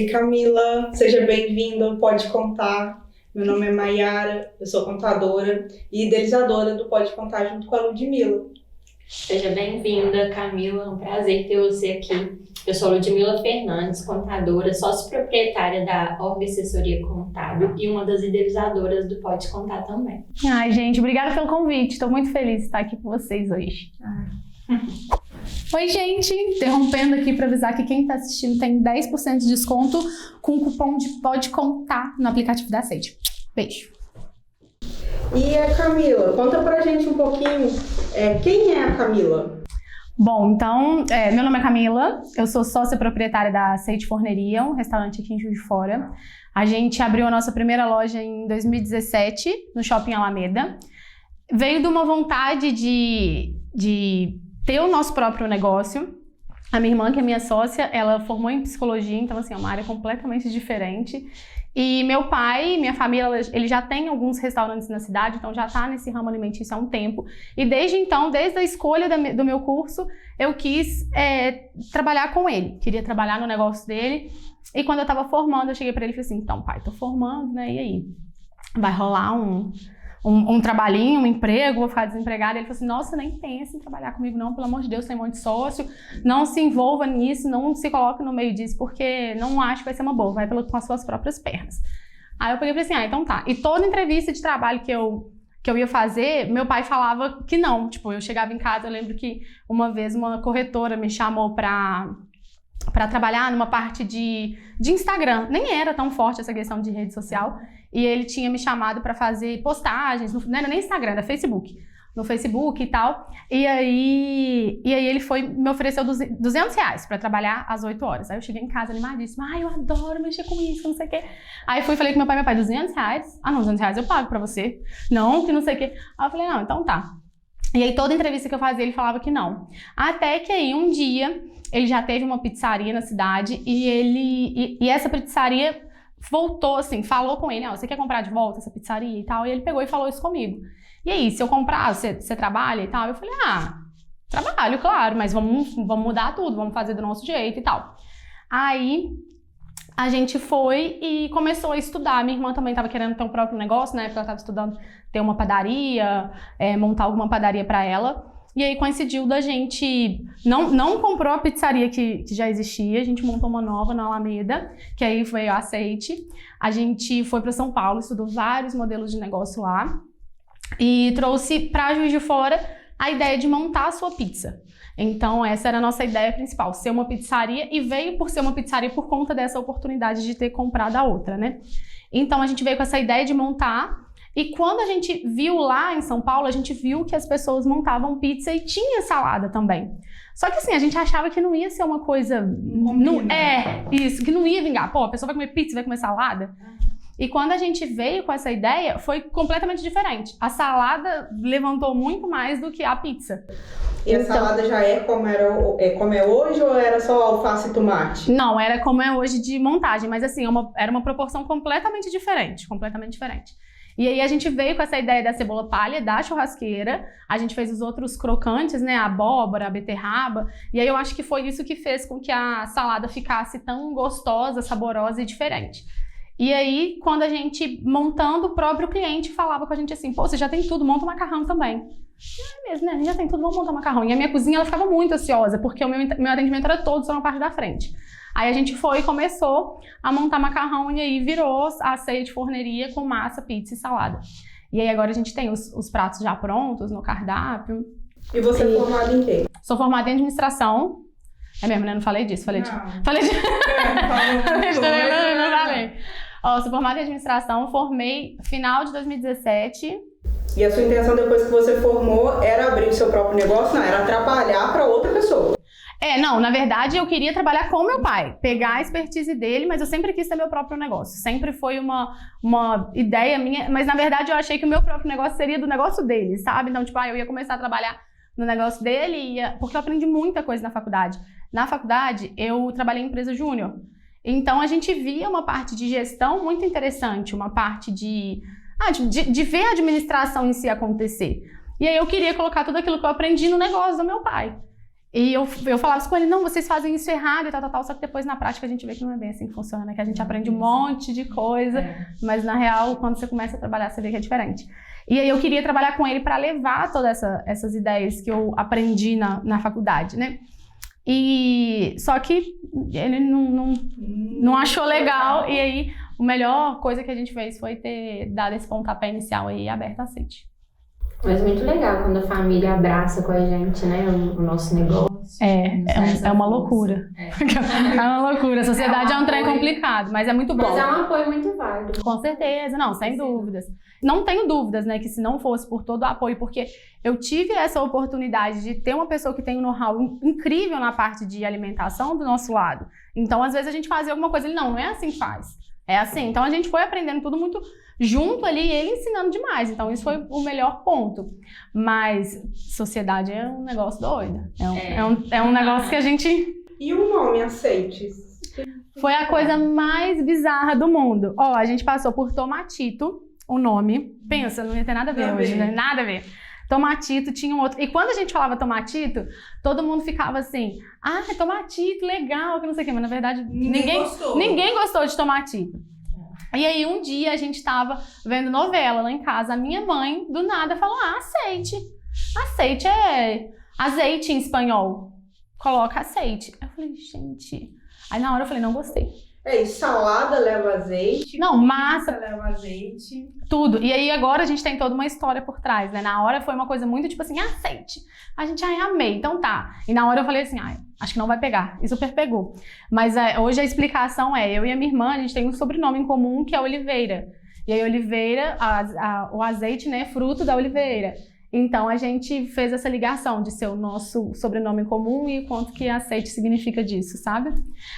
Ei Camila, seja bem-vinda, Pode Contar. Meu nome é Maiara, eu sou contadora e idealizadora do Pode Contar junto com a Ludmila. Seja bem-vinda, Camila, é um prazer ter você aqui. Eu sou Ludmila Fernandes, contadora, sócio-proprietária da Orbe Assessoria Contábil e uma das idealizadoras do Pode Contar também. Ai, gente, obrigada pelo convite. Estou muito feliz de estar aqui com vocês hoje. Oi, gente, interrompendo aqui para avisar que quem está assistindo tem 10% de desconto com o cupom de Pode Contar no aplicativo da Sage. Beijo. E a Camila, conta pra gente um pouquinho, quem é a Camila? Bom, então, meu nome é Camila, eu sou sócia proprietária da Sage Forneria, um restaurante aqui em Juiz de Fora. A gente abriu a nossa primeira loja em 2017, no Shopping Alameda. Veio de uma vontade de ter o nosso próprio negócio. A minha irmã, que é minha sócia, ela formou em psicologia, então assim, é uma área completamente diferente. E meu pai, minha família, ele já tem alguns restaurantes na cidade, então já está nesse ramo alimentício há um tempo. E desde então, desde a escolha do meu curso, eu quis trabalhar com ele. Queria trabalhar no negócio dele. E quando eu estava formando, eu cheguei para ele e falei assim, então pai, tô formando, né? E aí? Vai rolar um trabalhinho, um emprego, vou ficar desempregada. Ele falou assim, nossa, nem pensa em trabalhar comigo não, pelo amor de Deus, tem um monte de sócio, não se envolva nisso, não se coloque no meio disso, porque não acho que vai ser uma boa, vai com as suas próprias pernas. Aí eu peguei e falei assim, então tá. E toda entrevista de trabalho que eu ia fazer, meu pai falava que não. Tipo, eu chegava em casa, eu lembro que uma vez uma corretora me chamou pra trabalhar numa parte de Instagram. Nem era tão forte essa questão de rede social. E ele tinha me chamado para fazer postagens, não era nem Instagram, era Facebook. No Facebook e tal. E aí ele me ofereceu R$200 para trabalhar às 8 horas. Aí eu cheguei em casa animadíssima. Ai, eu adoro mexer com isso, não sei o quê. Aí fui e falei com meu pai, R$200? Ah, não, R$200 eu pago para você. Não, que não sei o quê. Aí eu falei, não, então tá. E aí toda entrevista que eu fazia, ele falava que não. Até que aí um dia, ele já teve uma pizzaria na cidade e essa pizzaria voltou assim, falou com ele, você quer comprar de volta essa pizzaria e tal? E ele pegou e falou isso comigo. E aí, se eu comprar, você trabalha e tal? Eu falei, trabalho, claro, mas vamos mudar tudo, vamos fazer do nosso jeito e tal. Aí, a gente foi e começou a estudar. Minha irmã também estava querendo ter um próprio negócio, né? Porque ela estava estudando ter uma padaria, montar alguma padaria para ela. E aí coincidiu da gente, não comprou a pizzaria que já existia, a gente montou uma nova na Alameda, que aí veio a Aceite. A gente foi para São Paulo, estudou vários modelos de negócio lá e trouxe para Juiz de Fora a ideia de montar a sua pizza. Então essa era a nossa ideia principal, ser uma pizzaria, e veio por ser uma pizzaria por conta dessa oportunidade de ter comprado a outra, né? Então a gente veio com essa ideia de montar. E quando a gente viu lá em São Paulo, a gente viu que as pessoas montavam pizza e tinha salada também. Só que assim, a gente achava que não ia ser uma coisa... que não ia vingar. Pô, a pessoa vai comer pizza e vai comer salada? E quando a gente veio com essa ideia, foi completamente diferente. A salada levantou muito mais do que a pizza. E a salada já é como é hoje ou era só alface e tomate? Não, era como é hoje de montagem, mas assim, era uma proporção completamente diferente. E aí a gente veio com essa ideia da cebola palha, da churrasqueira, a gente fez os outros crocantes, né, a abóbora, a beterraba, e aí eu acho que foi isso que fez com que a salada ficasse tão gostosa, saborosa e diferente. E aí, quando a gente, montando, o próprio cliente falava com a gente assim, pô, você já tem tudo, monta um macarrão também. É mesmo, né, a gente já tem tudo, vamos montar um macarrão. E a minha cozinha, ela ficava muito ansiosa, porque o meu atendimento era todo só na parte da frente. Aí a gente foi e começou a montar macarrão e aí virou a ceia de forneria com massa, pizza e salada. E aí agora a gente tem os pratos já prontos no cardápio. E você é formada em quê? Sou formada em administração. É mesmo, né? Não falei disso. Falei disso. Não falei. Sou formada em administração, formei final de 2017. E a sua intenção depois que você formou era abrir o seu próprio negócio? Não, era trabalhar para outra pessoa. Não, na verdade eu queria trabalhar com meu pai, pegar a expertise dele, mas eu sempre quis ter meu próprio negócio. Sempre foi uma ideia minha, mas na verdade eu achei que o meu próprio negócio seria do negócio dele, sabe? Então, tipo, eu ia começar a trabalhar no negócio dele, porque eu aprendi muita coisa na faculdade. Na faculdade, eu trabalhei em empresa júnior. Então, a gente via uma parte de gestão muito interessante, uma parte de ver a administração em si acontecer. E aí eu queria colocar tudo aquilo que eu aprendi no negócio do meu pai. E eu falava isso com ele, não, vocês fazem isso errado e tal, só que depois na prática a gente vê que não é bem assim que funciona, né? Que a gente aprende um monte de coisa, mas na real, quando você começa a trabalhar, você vê que é diferente. E aí eu queria trabalhar com ele para levar todas essas ideias que eu aprendi na faculdade, né? E só que ele não achou legal, e aí a melhor coisa que a gente fez foi ter dado esse pontapé inicial aí, aberto a Sage. Mas muito legal quando a família abraça com a gente, né, o nosso negócio. É uma loucura. É uma loucura. A sociedade é um trem complicado, mas é muito bom. Mas é um apoio muito válido. Com certeza, não, sem dúvidas. Não tenho dúvidas, né, que se não fosse por todo o apoio, porque eu tive essa oportunidade de ter uma pessoa que tem um know-how incrível na parte de alimentação do nosso lado. Então, às vezes, a gente fazia alguma coisa, ele, não é assim que faz. É assim. Então, a gente foi aprendendo tudo muito junto ali, ele ensinando demais. Então, isso foi o melhor ponto. Mas sociedade é um negócio doido. É um negócio que a gente... E o nome, Aceites? Foi a coisa mais bizarra do mundo. Ó, a gente passou por Tomatito, o nome. Pensa, não ia ter nada a ver hoje, né? Nada a ver. Tomatito tinha um outro. E quando a gente falava Tomatito, todo mundo ficava assim, Tomatito, legal, que não sei o quê. Mas na verdade, ninguém gostou de Tomatito. E aí um dia a gente tava vendo novela lá em casa, a minha mãe do nada falou, aceite. Aceite é azeite em espanhol. Coloca aceite. Eu falei, gente... Aí na hora eu falei, não gostei. E salada leva azeite. Não, massa leva azeite. Tudo. E aí agora a gente tem toda uma história por trás, né? Na hora foi uma coisa muito tipo assim, aceite. A gente, amei, então tá. E na hora eu falei assim, acho que não vai pegar. E super pegou. Mas hoje a explicação é, eu e a minha irmã, a gente tem um sobrenome em comum que é Oliveira. E aí Oliveira, o azeite, né, é fruto da oliveira. Então a gente fez essa ligação de ser o nosso sobrenome em comum e o quanto que aceite significa disso, sabe?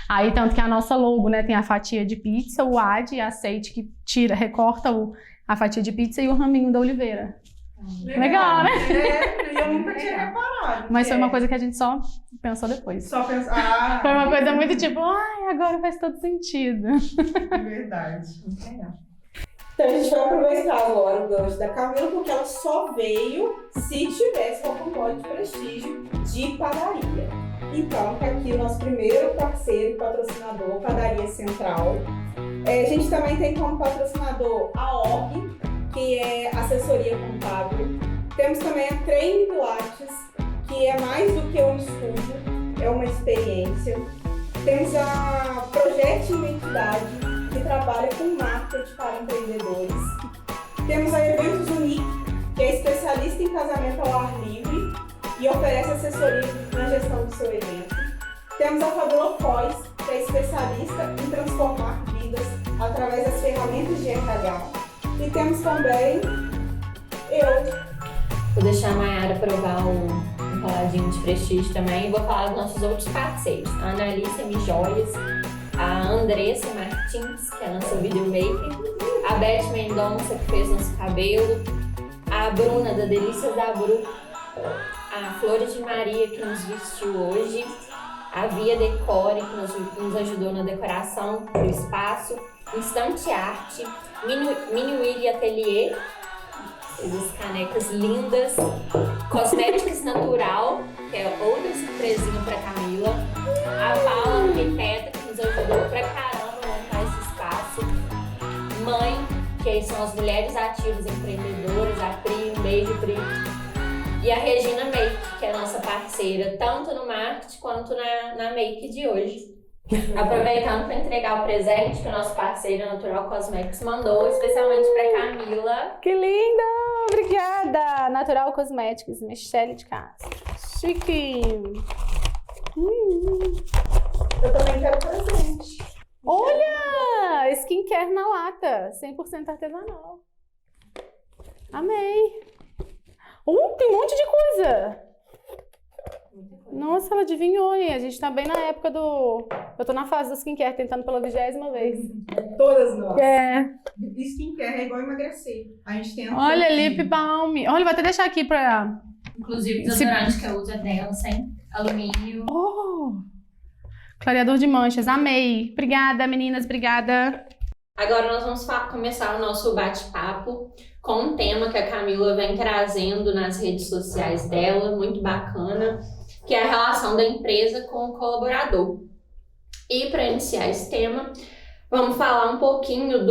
Aí tanto que a nossa logo, né, tem a fatia de pizza, o ad e aceite que recorta a fatia de pizza e o raminho da oliveira. Legal, né? Eu nunca tinha reparado. Mas foi uma coisa que a gente só pensou depois. Só pensar. Foi uma coisa muito tipo, agora faz todo sentido. Verdade. Muito legal. Então a gente vai aproveitar agora o gancho da Camila, porque ela só veio se tivesse vocabulário de prestígio de padaria. Então, tá aqui o nosso primeiro parceiro, patrocinador, Padaria Central. A gente também tem como patrocinador a ORG, que é assessoria contábil. Temos também a Treine Pilates, que é mais do que um estudo, é uma experiência. Temos a Projeto Identidade, que trabalha com marketing para empreendedores. Temos a Eventos Unique, que é especialista em casamento ao ar livre e oferece assessoria na gestão do seu evento. Temos a Fabula Foz, que é especialista em transformar vidas através das ferramentas de RH. E temos também Vou deixar a Mayara provar um paladinho de prestígio também e vou falar dos nossos outros parceiros. A Analícia Mijóias, a Andressa Martins, que é a nossa videomaker, a Beth Mendonça, que fez nosso cabelo, a Bruna, da Delícias da Bru, a Flores de Maria, que nos vestiu hoje, a Via Decore, que nos ajudou na decoração do espaço, Instante Arte, Mini Willy Atelier, essas canecas lindas, Cosméticos Natural, que é outra surpresinha para Camila, a Paula Arquiteta, que nos ajudou pra caramba a montar esse espaço, Mãe, que são as mulheres ativas empreendedoras, a Pri, um beijo, Pri, e a Regina Make, que é a nossa parceira, tanto no marketing quanto na make de hoje. Aproveitando para entregar o presente que o nosso parceiro Natural Cosmetics mandou, especialmente para Camila. Que linda! Obrigada! Natural Cosmetics, Michele de casa. Chique! Eu também quero presente. Olha! Skincare na lata, 100% artesanal. Amei! Tem um monte de coisa! Nossa, ela adivinhou, hein? A gente tá bem na época do... Eu tô na fase do skincare, tentando pela 20ª vez. Todas nós. Skincare é igual emagrecer. A gente tem... Olha, lip balm. Olha, vou até deixar aqui pra... Inclusive, o desodorante que eu uso é dela, sem alumínio. Clareador de manchas, amei. Obrigada, meninas, obrigada. Agora nós vamos começar o nosso bate-papo com um tema que a Camila vem trazendo nas redes sociais dela, muito bacana. que é a relação da empresa com o colaborador. E para iniciar esse tema, vamos falar um pouquinho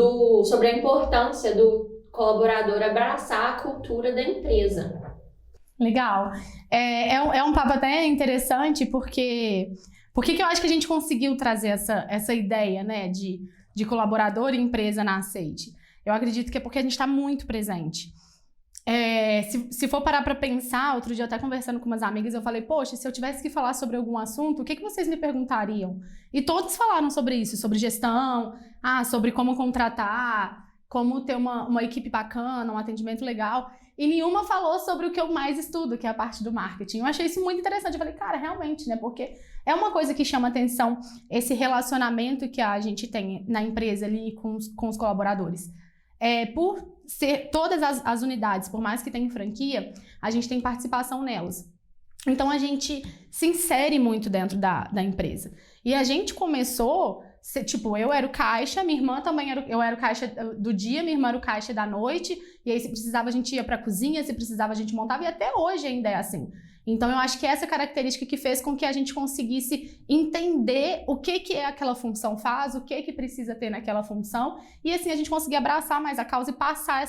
sobre a importância do colaborador abraçar a cultura da empresa. Legal. É um papo até interessante, porque por que eu acho que a gente conseguiu trazer essa ideia, né, de colaborador e empresa na Aceite? Eu acredito que é porque a gente está muito presente. Se for parar para pensar, outro dia eu até conversando com umas amigas, eu falei, poxa, se eu tivesse que falar sobre algum assunto, o que vocês me perguntariam? E todos falaram sobre isso, sobre gestão, sobre como contratar, como ter uma equipe bacana, um atendimento legal. E nenhuma falou sobre o que eu mais estudo, que é a parte do marketing. Eu achei isso muito interessante. Eu falei, cara, realmente, né? Porque é uma coisa que chama atenção, esse relacionamento que a gente tem na empresa ali com os colaboradores. Por ser todas as unidades, por mais que tenha franquia, a gente tem participação nelas. Então, a gente se insere muito dentro da empresa. E a gente começou, tipo, eu era o caixa, minha irmã também eu era o caixa do dia, minha irmã era o caixa da noite, e aí se precisava a gente ia pra cozinha, se precisava a gente montava, e até hoje ainda é assim. Então, eu acho que essa característica que fez com que a gente conseguisse entender o que aquela função faz, o que precisa ter naquela função, e assim a gente conseguir abraçar mais a causa e passar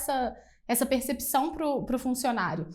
essa percepção pro funcionário.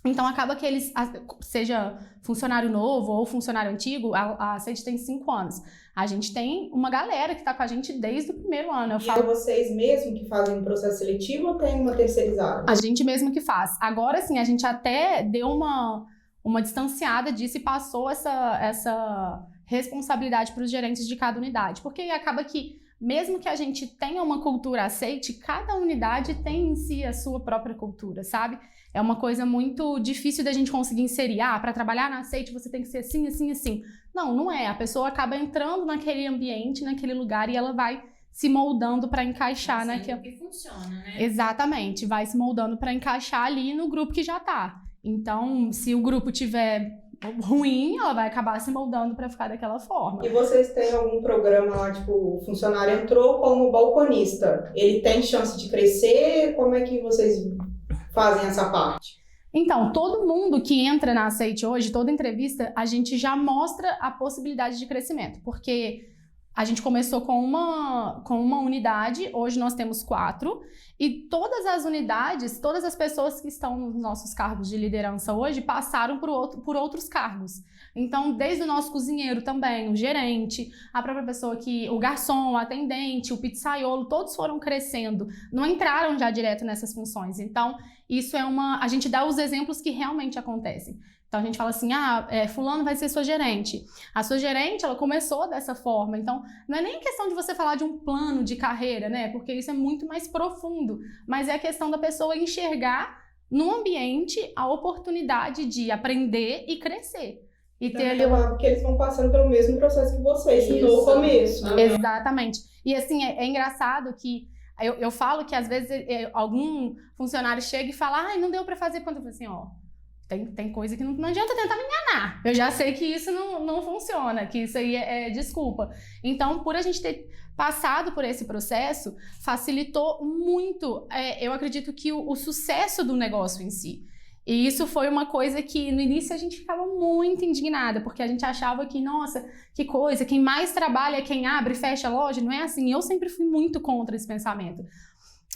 Então, acaba que eles, seja funcionário novo ou funcionário antigo, a Aceite tem 5 anos. A gente tem uma galera que está com a gente desde o primeiro ano. É vocês mesmos que fazem o processo seletivo ou tem uma terceirizada? A gente mesmo que faz. Agora, sim, a gente até deu uma distanciada disso e passou essa responsabilidade para os gerentes de cada unidade. Porque acaba que, mesmo que a gente tenha uma cultura Aceite, cada unidade tem em si a sua própria cultura, sabe? É uma coisa muito difícil da gente conseguir inserir. Para trabalhar na Aceite você tem que ser assim, assim, assim. Não é. A pessoa acaba entrando naquele ambiente, naquele lugar, e ela vai se moldando para encaixar naquilo. Que funciona, né? Exatamente. Vai se moldando para encaixar ali no grupo que já tá. Então, se o grupo tiver ruim, ela vai acabar se moldando para ficar daquela forma. E vocês têm algum programa lá, tipo, o funcionário entrou como balconista, ele tem chance de crescer? Como é que vocês fazem essa parte? Então, todo mundo que entra na Aceite hoje, toda entrevista, a gente já mostra a possibilidade de crescimento, porque a gente começou com uma unidade, hoje nós temos 4, e todas as unidades, todas as pessoas que estão nos nossos cargos de liderança hoje passaram por outros cargos. Então, desde o nosso cozinheiro também, o gerente, a própria pessoa o garçom, o atendente, o pizzaiolo, todos foram crescendo, não entraram já direto nessas funções. Então, isso a gente dá os exemplos que realmente acontecem. Então, a gente fala assim, fulano vai ser sua gerente. A sua gerente, ela começou dessa forma. Então, não é nem questão de você falar de um plano de carreira, né? Porque isso é muito mais profundo. Mas é a questão da pessoa enxergar no ambiente a oportunidade de aprender e crescer. E ter ali porque eles vão passando pelo mesmo processo que vocês no começo. Exatamente. E assim, é engraçado que eu falo que às vezes algum funcionário chega e fala, não deu pra fazer quando eu falo assim, tem coisa que não adianta tentar me enganar. Eu já sei que isso não funciona, que isso aí é desculpa. Então, por a gente ter passado por esse processo, facilitou muito, eu acredito que o sucesso do negócio em si. E isso foi uma coisa que no início a gente ficava muito indignada, porque a gente achava que, nossa, que coisa, quem mais trabalha é quem abre e fecha a loja. Não é assim, eu sempre fui muito contra esse pensamento.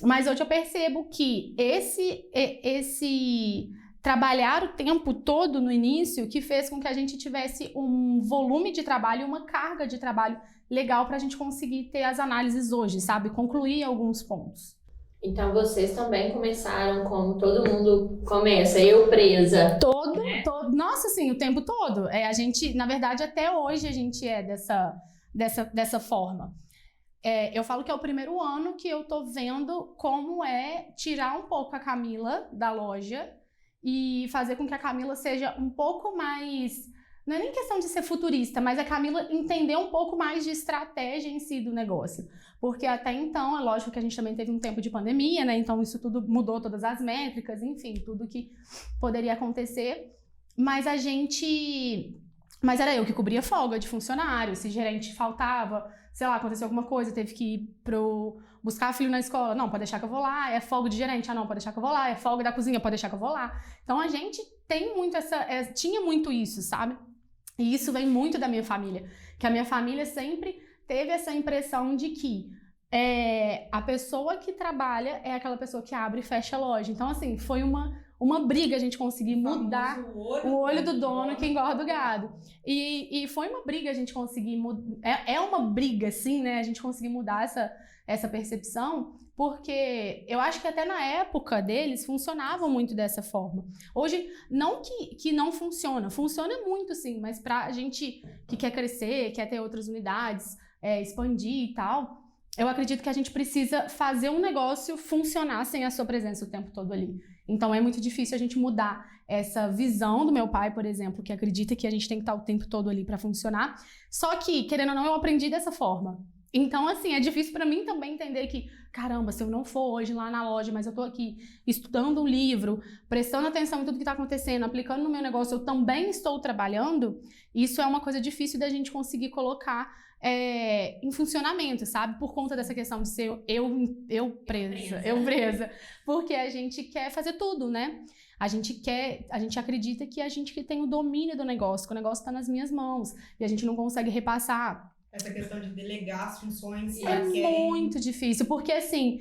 Mas hoje eu percebo que esse trabalhar o tempo todo no início que fez com que a gente tivesse um volume de trabalho, uma carga de trabalho legal para a gente conseguir ter as análises hoje, sabe? Concluir alguns pontos. Então, vocês também começaram como todo mundo começa, eu presa. Todo, nossa, sim, o tempo todo. A gente, na verdade, até hoje a gente é dessa forma. Eu falo que é o primeiro ano que eu tô vendo como é tirar um pouco a Camila da loja e fazer com que a Camila seja um pouco mais... Não é nem questão de ser futurista, mas a Camila entender um pouco mais de estratégia em si do negócio. Porque até então, é lógico que a gente também teve um tempo de pandemia, né? Então isso tudo mudou, todas as métricas, enfim, tudo que poderia acontecer. Mas a gente Mas era eu que cobria folga de funcionário. Se gerente faltava, sei lá, aconteceu alguma coisa, teve que ir buscar filho na escola. Não, pode deixar que eu vou lá. É folga de gerente. Ah, não, pode deixar que eu vou lá. É folga da cozinha, pode deixar que eu vou lá. Então a gente tem muito tinha muito isso, sabe? E isso vem muito da minha família. Que a minha família sempre teve essa impressão de que a pessoa que trabalha é aquela pessoa que abre e fecha a loja. Então, assim, foi uma briga a gente conseguir mudar o olho do dono que engorda o gado. E foi uma briga a gente conseguir mudar. É uma briga, sim, né? A gente conseguir mudar essa percepção, porque eu acho que até na época deles funcionava muito dessa forma. Hoje, não que não funciona muito, sim, mas pra gente que quer crescer, quer ter outras unidades, expandir e tal, eu acredito que a gente precisa fazer um negócio funcionar sem a sua presença o tempo todo ali. Então é muito difícil a gente mudar essa visão do meu pai, por exemplo, que acredita que a gente tem que estar o tempo todo ali para funcionar. Só que, querendo ou não, eu aprendi dessa forma. Então, assim, é difícil para mim também entender que, caramba, se eu não for hoje lá na loja, mas eu tô aqui estudando um livro, prestando atenção em tudo que tá acontecendo, aplicando no meu negócio, eu também estou trabalhando, isso é uma coisa difícil da gente conseguir colocar em funcionamento, sabe? Por conta dessa questão de ser eu presa. Porque a gente quer fazer tudo, né? A gente acredita que a gente que tem o domínio do negócio, que o negócio tá nas minhas mãos, e a gente não consegue repassar. Essa questão de delegar as funções. Muito difícil, porque assim,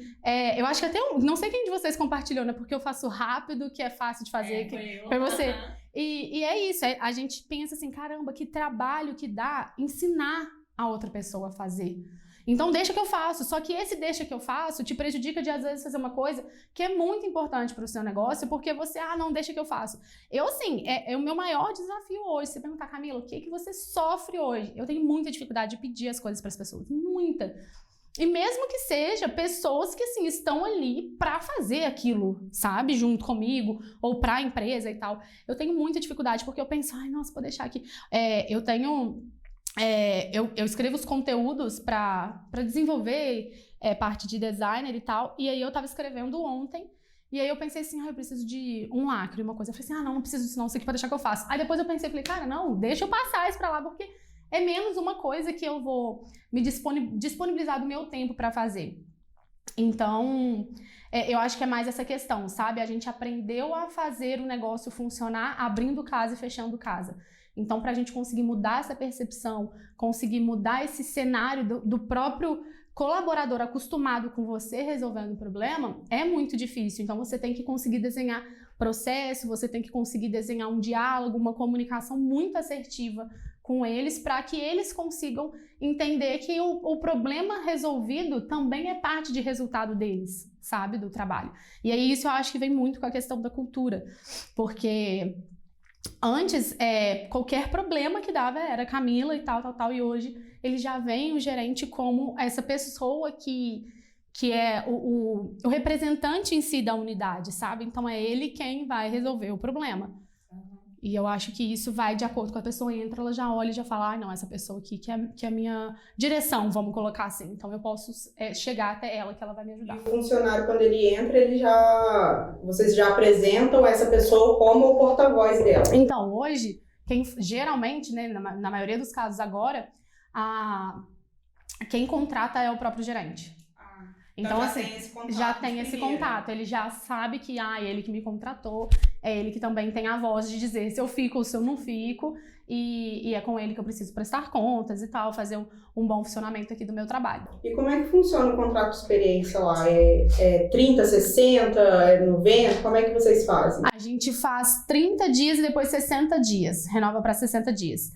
eu acho que até, não sei quem de vocês compartilhou, né? Porque eu faço rápido, que é fácil de fazer, foi você. E é isso, a gente pensa assim, caramba, que trabalho que dá ensinar a outra pessoa a fazer. Então deixa que eu faço, só que esse deixa que eu faço te prejudica de às vezes fazer uma coisa que é muito importante para o seu negócio, porque você, não, deixa que eu faço. Eu assim, é o meu maior desafio hoje, você perguntar, Camila, o que você sofre hoje? Eu tenho muita dificuldade de pedir as coisas para as pessoas, muita. E mesmo que seja pessoas que assim, estão ali para fazer aquilo, sabe, junto comigo, ou para a empresa e tal, eu tenho muita dificuldade, porque eu penso, nossa, vou deixar aqui. Eu escrevo os conteúdos para desenvolver parte de designer e tal, e aí eu tava escrevendo ontem, e aí eu pensei assim, eu preciso de um lacre, uma coisa. Eu falei assim, não preciso disso não, isso aqui pode deixar que eu faço. Aí depois eu pensei, falei, cara, não, deixa eu passar isso pra lá, porque é menos uma coisa que eu vou me disponibilizar do meu tempo pra fazer. Então, eu acho que é mais essa questão, sabe? A gente aprendeu a fazer o negócio funcionar abrindo casa e fechando casa. Então, para a gente conseguir mudar essa percepção, conseguir mudar esse cenário do próprio colaborador acostumado com você resolvendo o problema, é muito difícil. Então, você tem que conseguir desenhar processo, você tem que conseguir desenhar um diálogo, uma comunicação muito assertiva com eles, para que eles consigam entender que o problema resolvido também é parte de resultado deles, sabe, do trabalho. E aí isso eu acho que vem muito com a questão da cultura, porque antes, qualquer problema que dava era Camila e tal, e hoje ele já vem o gerente como essa pessoa que é o representante em si da unidade, sabe? Então é ele quem vai resolver o problema. E eu acho que isso vai de acordo com a pessoa, entra, ela já olha e já fala, não, essa pessoa aqui que é a minha direção, vamos colocar assim. Então eu posso chegar até ela, que ela vai me ajudar. E o funcionário, quando ele entra, vocês já apresentam essa pessoa como o porta-voz dela. Então, hoje, geralmente, né, na maioria dos casos agora, quem contrata é o próprio gerente. Então, assim, já tem esse contato. Ele já sabe que é ele que me contratou, é ele que também tem a voz de dizer se eu fico ou se eu não fico, e é com ele que eu preciso prestar contas e tal, fazer um bom funcionamento aqui do meu trabalho. E como é que funciona o contrato de experiência lá? É 30, 60, é 90? Como é que vocês fazem? A gente faz 30 dias e depois 60 dias, renova para 60 dias.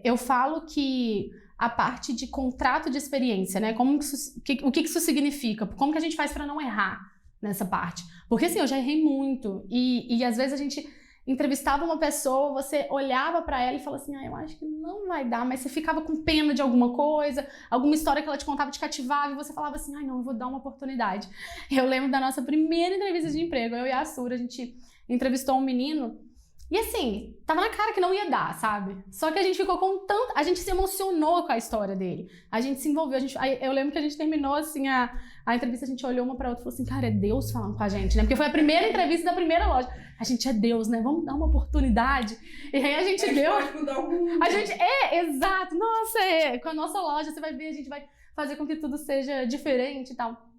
Eu falo que a parte de contrato de experiência, né? O que isso significa? Como que a gente faz para não errar nessa parte? Porque assim, eu já errei muito e às vezes a gente entrevistava uma pessoa, você olhava para ela e falava assim, eu acho que não vai dar, mas você ficava com pena de alguma coisa, alguma história que ela te contava te cativava e você falava assim, não, eu vou dar uma oportunidade. Eu lembro da nossa primeira entrevista de emprego, eu e a Sura, a gente entrevistou um menino. E assim, tava na cara que não ia dar, sabe? Só que a gente ficou com tanto... A gente se emocionou com a história dele. A gente se envolveu. Eu lembro que a gente terminou, assim, a entrevista, a gente olhou uma pra outra e falou assim, cara, é Deus falando com a gente, né? Porque foi a primeira entrevista da primeira loja. A gente é Deus, né? Vamos dar uma oportunidade. E aí a gente deu... Pode mudar o mundo. Exato. Nossa, com a nossa loja, você vai ver, a gente vai fazer com que tudo seja diferente e tal.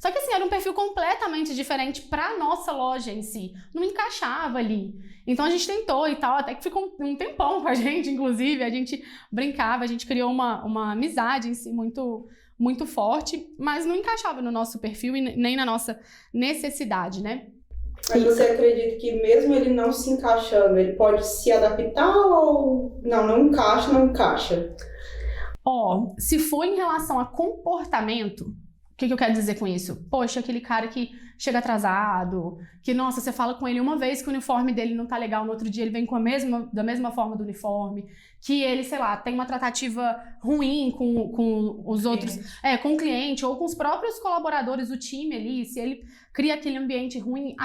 Só que assim, era um perfil completamente diferente pra nossa loja em si. Não encaixava ali. Então a gente tentou e tal, até que ficou um tempão com a gente, inclusive. A gente brincava, a gente criou uma amizade em si muito, muito forte, mas não encaixava no nosso perfil e nem na nossa necessidade, né? Mas você acredita que mesmo ele não se encaixando, ele pode se adaptar ou não encaixa? Se for em relação a comportamento, o que eu quero dizer com isso? Poxa, aquele cara que chega atrasado, que, nossa, você fala com ele uma vez que o uniforme dele não tá legal, no outro dia ele vem da mesma forma do uniforme, que ele, sei lá, tem uma tratativa ruim com os outros, com o cliente ou com os próprios colaboradores do time ali, se ele cria aquele ambiente ruim,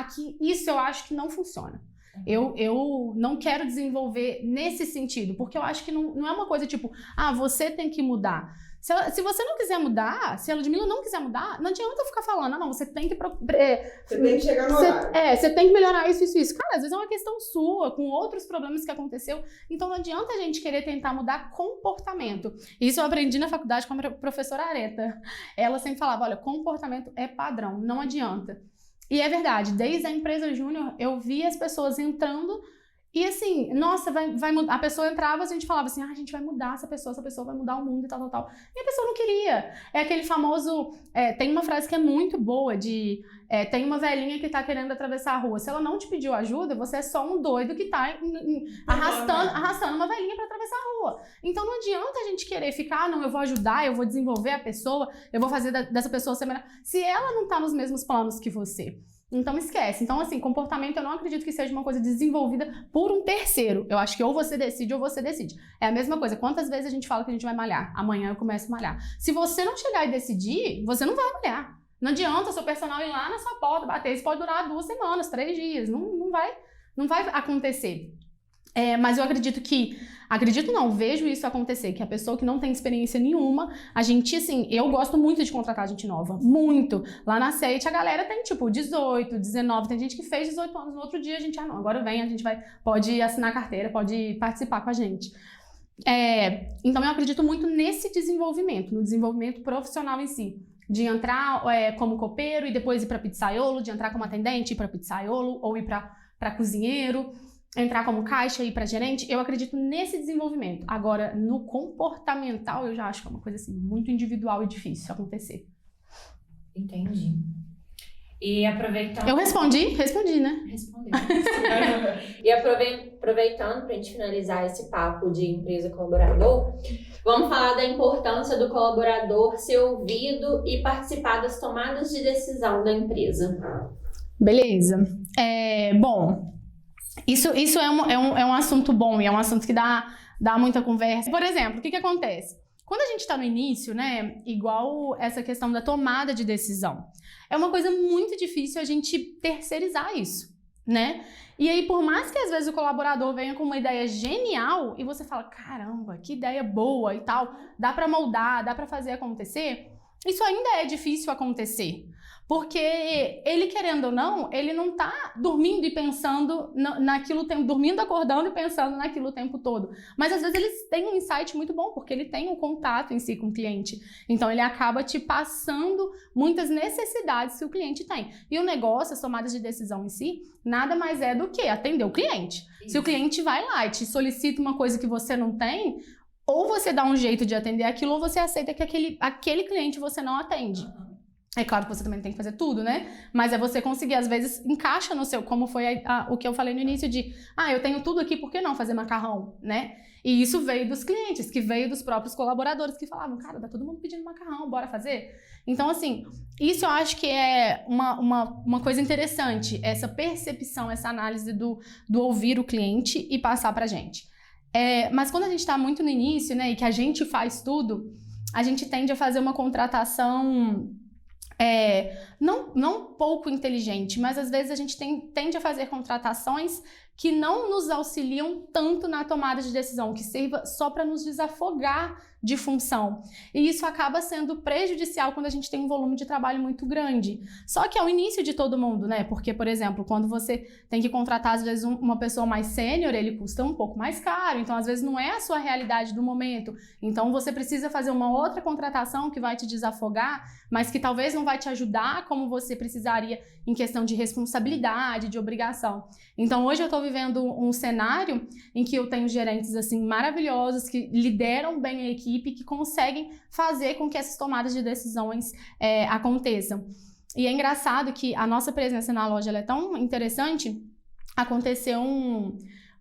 isso eu acho que não funciona. Eu não quero desenvolver nesse sentido, porque eu acho que não é uma coisa tipo, você tem que mudar. Se você não quiser mudar, se a Ludmilla não quiser mudar, não adianta ficar falando, não, você tem que... Você tem que chegar no horário. Você tem que melhorar isso. Cara, às vezes é uma questão sua, com outros problemas que aconteceu, então não adianta a gente querer tentar mudar comportamento. Isso eu aprendi na faculdade com a professora Areta. Ela sempre falava, olha, comportamento é padrão, não adianta. E é verdade, desde a empresa júnior, eu vi as pessoas entrando e assim, nossa, vai mudar. A pessoa entrava e a gente falava assim, a gente vai mudar essa pessoa vai mudar o mundo e tal. E a pessoa não queria. É aquele famoso, tem uma frase que é muito boa tem uma velhinha que tá querendo atravessar a rua. Se ela não te pediu ajuda, você é só um doido que tá arrastando uma velhinha pra atravessar a rua. Então não adianta a gente querer ficar, não, eu vou ajudar, eu vou desenvolver a pessoa, eu vou fazer dessa pessoa ser melhor, se ela não tá nos mesmos planos que você. Então esquece. Então assim, comportamento eu não acredito que seja uma coisa desenvolvida por um terceiro. Eu acho que ou você decide ou você decide. É a mesma coisa. Quantas vezes a gente fala que a gente vai malhar? Amanhã eu começo a malhar. Se você não chegar e decidir, você não vai malhar. Não adianta o seu personal ir lá na sua porta, bater. Isso pode durar 2 semanas, 3 dias. Não vai acontecer. Mas eu vejo isso acontecer, que a pessoa que não tem experiência nenhuma, a gente, assim, eu gosto muito de contratar gente nova, muito. Lá na SEIT a galera tem, tipo, 18, 19, tem gente que fez 18 anos, no outro dia a gente, agora vem, a gente pode assinar carteira, pode participar com a gente. Então eu acredito muito nesse desenvolvimento, no desenvolvimento profissional em si. De entrar como copeiro e depois ir para pizzaiolo, de entrar como atendente e ir para pizzaiolo, ou ir para cozinheiro, entrar como caixa e ir para gerente. Eu acredito nesse desenvolvimento. Agora, no comportamental, eu já acho que é uma coisa assim, muito individual e difícil acontecer. Entendi. E aproveitando... Eu respondi, né? Respondeu. E aproveitando para a gente finalizar esse papo de empresa colaborador, vamos falar da importância do colaborador ser ouvido e participar das tomadas de decisão da empresa. Beleza. Bom, isso é um assunto bom e é um assunto que dá muita conversa. Por exemplo, o que acontece? Quando a gente está no início, né, igual essa questão da tomada de decisão, é uma coisa muito difícil a gente terceirizar isso, né? E aí, por mais que às vezes o colaborador venha com uma ideia genial e você fala, caramba, que ideia boa e tal, dá para moldar, dá para fazer acontecer, isso ainda é difícil acontecer. Porque ele, querendo ou não, ele não tá dormindo e pensando naquilo, dormindo, acordando e pensando naquilo o tempo todo. Mas às vezes ele tem um insight muito bom, porque ele tem um contato em si com o cliente. Então ele acaba te passando muitas necessidades que o cliente tem. E o negócio, as tomadas de decisão em si, nada mais é do que atender o cliente. Isso. Se o cliente vai lá e te solicita uma coisa que você não tem, ou você dá um jeito de atender aquilo, ou você aceita que aquele cliente você não atende. É claro que você também tem que fazer tudo, né? Mas é você conseguir, às vezes, encaixa no seu, como foi o que eu falei no início de, eu tenho tudo aqui, por que não fazer macarrão, né? E isso veio dos clientes, que veio dos próprios colaboradores que falavam, cara, tá todo mundo pedindo macarrão, bora fazer? Então, assim, isso eu acho que é uma coisa interessante, essa percepção, essa análise do ouvir o cliente e passar pra gente. Mas quando a gente tá muito no início, né, e que a gente faz tudo, a gente tende a fazer uma contratação não pouco inteligente, mas às vezes a gente tende a fazer contratações que não nos auxiliam tanto na tomada de decisão, que sirva só para nos desafogar de função. E isso acaba sendo prejudicial quando a gente tem um volume de trabalho muito grande. Só que é o início de todo mundo, né? Porque, por exemplo, quando você tem que contratar, às vezes, uma pessoa mais sênior, ele custa um pouco mais caro, então, às vezes, não é a sua realidade do momento. Então, você precisa fazer uma outra contratação que vai te desafogar, mas que talvez não vai te ajudar como você precisaria em questão de responsabilidade, de obrigação. Então, hoje eu estou vivendo um cenário em que eu tenho gerentes, assim, maravilhosos, que lideram bem a equipe, que conseguem fazer com que essas tomadas de decisões aconteçam. E é engraçado que a nossa presença na loja ela é tão interessante. Aconteceu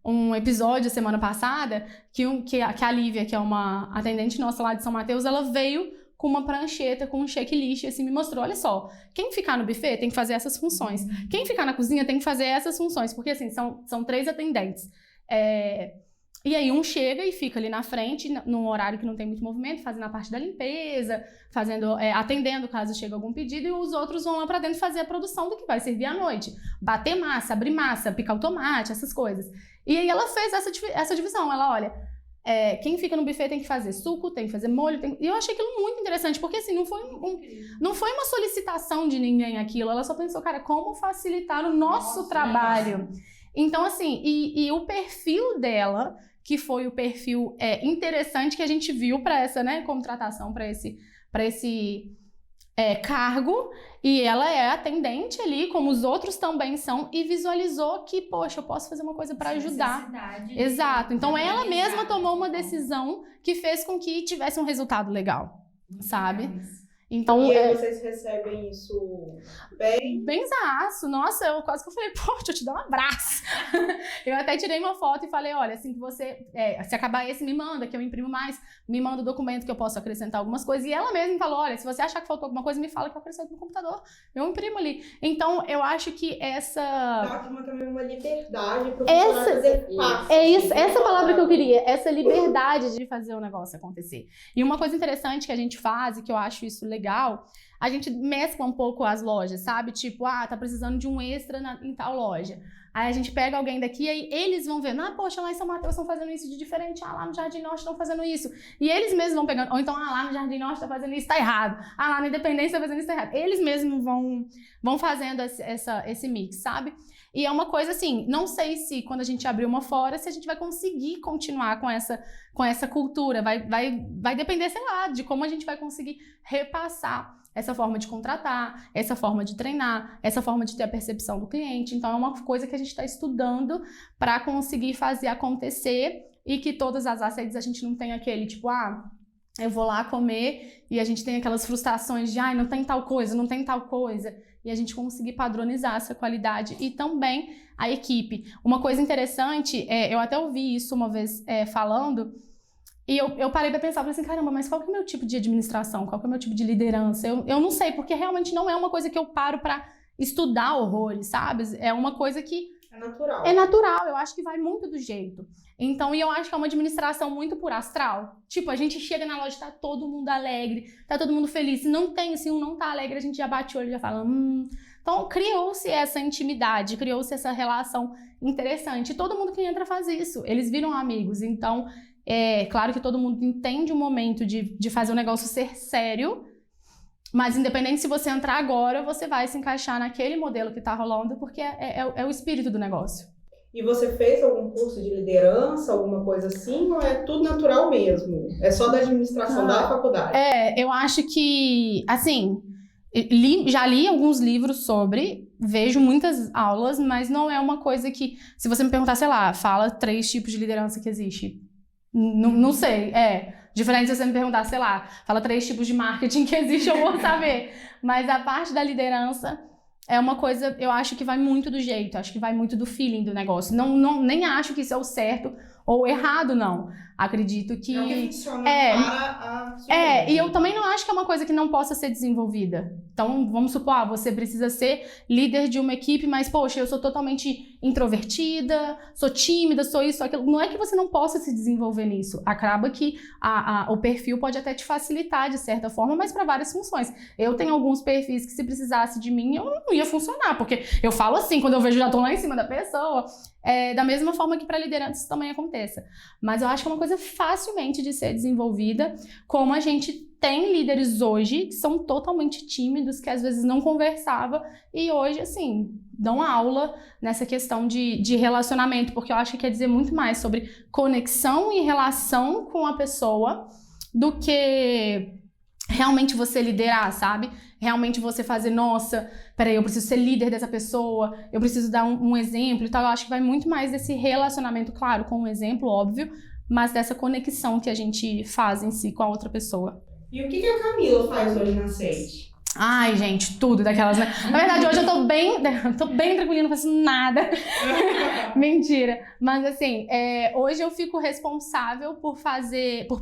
um episódio semana passada que a Lívia, que é uma atendente nossa lá de São Mateus, ela veio com uma prancheta, com um checklist, assim, me mostrou, olha só, quem ficar no buffet tem que fazer essas funções, quem ficar na cozinha tem que fazer essas funções, porque, assim, são 3 atendentes. E aí um chega e fica ali na frente, num horário que não tem muito movimento, fazendo a parte da limpeza, atendendo caso chegue algum pedido, e os outros vão lá pra dentro fazer a produção do que vai servir à noite. Bater massa, abrir massa, picar o tomate, essas coisas. E aí ela fez essa divisão, ela, olha, quem fica no buffet tem que fazer suco, tem que fazer molho, e eu achei aquilo muito interessante, porque assim, não foi uma solicitação de ninguém aquilo, ela só pensou, cara, como facilitar o nosso trabalho. Então, assim, e o perfil dela, que foi o perfil interessante que a gente viu para essa, né, contratação, para esse cargo, e ela é atendente ali, como os outros também são, e visualizou que, poxa, eu posso fazer uma coisa para ajudar. Exato. Então, ela mesma tomou uma decisão que fez com que tivesse um resultado legal, sabe? Então, e aí vocês recebem isso bem? Benzaço. Nossa, eu quase que eu falei, pô, deixa eu te dar um abraço. Eu até tirei uma foto e falei, olha, assim que você, se acabar esse, me manda, que eu imprimo mais, me manda o documento que eu posso acrescentar algumas coisas. E ela mesma falou, olha, se você achar que faltou alguma coisa, me fala que eu acrescento no computador. Eu imprimo ali. Então, eu acho que essa... Dá também uma liberdade para o funcionário fazer parte. É isso, essa palavra que eu queria, essa liberdade de fazer o negócio acontecer. E uma coisa interessante que a gente faz, e que eu acho isso legal, a gente mescla um pouco as lojas, sabe? Tipo, tá precisando de um extra em tal loja. Aí a gente pega alguém daqui e aí eles vão vendo, poxa, lá em São Mateus estão fazendo isso de diferente, lá no Jardim Norte estão fazendo isso. E eles mesmos vão pegando, ou então, lá no Jardim Norte está fazendo isso, tá errado. Lá na Independência está fazendo isso, tá errado. Eles mesmos vão fazendo esse mix, sabe? E é uma coisa assim, não sei se quando a gente abrir uma fora, se a gente vai conseguir continuar com essa cultura. Vai depender, sei lá, de como a gente vai conseguir repassar essa forma de contratar, essa forma de treinar, essa forma de ter a percepção do cliente. Então, é uma coisa que a gente está estudando para conseguir fazer acontecer e que todas as assedes a gente não tenha aquele tipo, eu vou lá comer e a gente tem aquelas frustrações de, não tem tal coisa, não tem tal coisa. E a gente conseguir padronizar essa qualidade e também a equipe. Uma coisa interessante, eu até ouvi isso uma vez falando, e eu parei pra pensar, falei assim, caramba, mas qual que é o meu tipo de administração? Qual que é o meu tipo de liderança? Eu não sei, porque realmente não é uma coisa que eu paro pra estudar horrores, sabe? É uma coisa que... É natural. É natural, eu acho que vai muito do jeito. Então, e eu acho que é uma administração muito por astral. Tipo, a gente chega na loja, tá todo mundo alegre, tá todo mundo feliz. Se não tem, se um não tá alegre, a gente já bate o olho e já fala, Então, criou-se essa intimidade, criou-se essa relação interessante. E todo mundo que entra faz isso. Eles viram amigos. Então, claro que todo mundo entende o momento de fazer o negócio ser sério, mas independente se você entrar agora, você vai se encaixar naquele modelo que tá rolando, porque é o espírito do negócio. E você fez algum curso de liderança, alguma coisa assim, ou é tudo natural mesmo? É só da administração da faculdade? Eu acho que, assim, já li alguns livros sobre, vejo muitas aulas, mas não é uma coisa que, se você me perguntar, sei lá, fala 3 tipos de liderança que existe. Não sei, diferente se você me perguntar, sei lá, fala 3 tipos de marketing que existe, eu vou saber. Mas a parte da liderança é uma coisa, eu acho que vai muito do jeito, acho que vai muito do feeling do negócio. Nem acho que isso é o certo ou errado, não. Acredito que... É o que funciona para a sua e eu também não acho que é uma coisa que não possa ser desenvolvida. Então, vamos supor, você precisa ser líder de uma equipe, mas, poxa, eu sou totalmente introvertida, sou tímida, sou isso, aquilo. Não é que você não possa se desenvolver nisso. Acaba que o perfil pode até te facilitar, de certa forma, mas para várias funções. Eu tenho alguns perfis que, se precisasse de mim, eu não ia funcionar, porque eu falo assim, quando eu vejo, já tô lá em cima da pessoa, da mesma forma que para liderança isso também aconteça. Mas eu acho que é uma coisa facilmente de ser desenvolvida, como a gente tem líderes hoje que são totalmente tímidos, que às vezes não conversava, e hoje, assim, dão aula nessa questão de relacionamento, porque eu acho que quer dizer muito mais sobre conexão e relação com a pessoa do que realmente você liderar, sabe? Realmente você fazer, nossa, peraí, eu preciso ser líder dessa pessoa, eu preciso dar um exemplo e tal. Eu acho que vai muito mais desse relacionamento, claro, com um exemplo, óbvio, mas dessa conexão que a gente faz em si com a outra pessoa. E o que a Camila faz hoje na Sage? Ai, gente, tudo daquelas, né? Na verdade, hoje eu tô bem tranquilinha, não faço nada. Mentira. Mas assim, hoje eu fico responsável por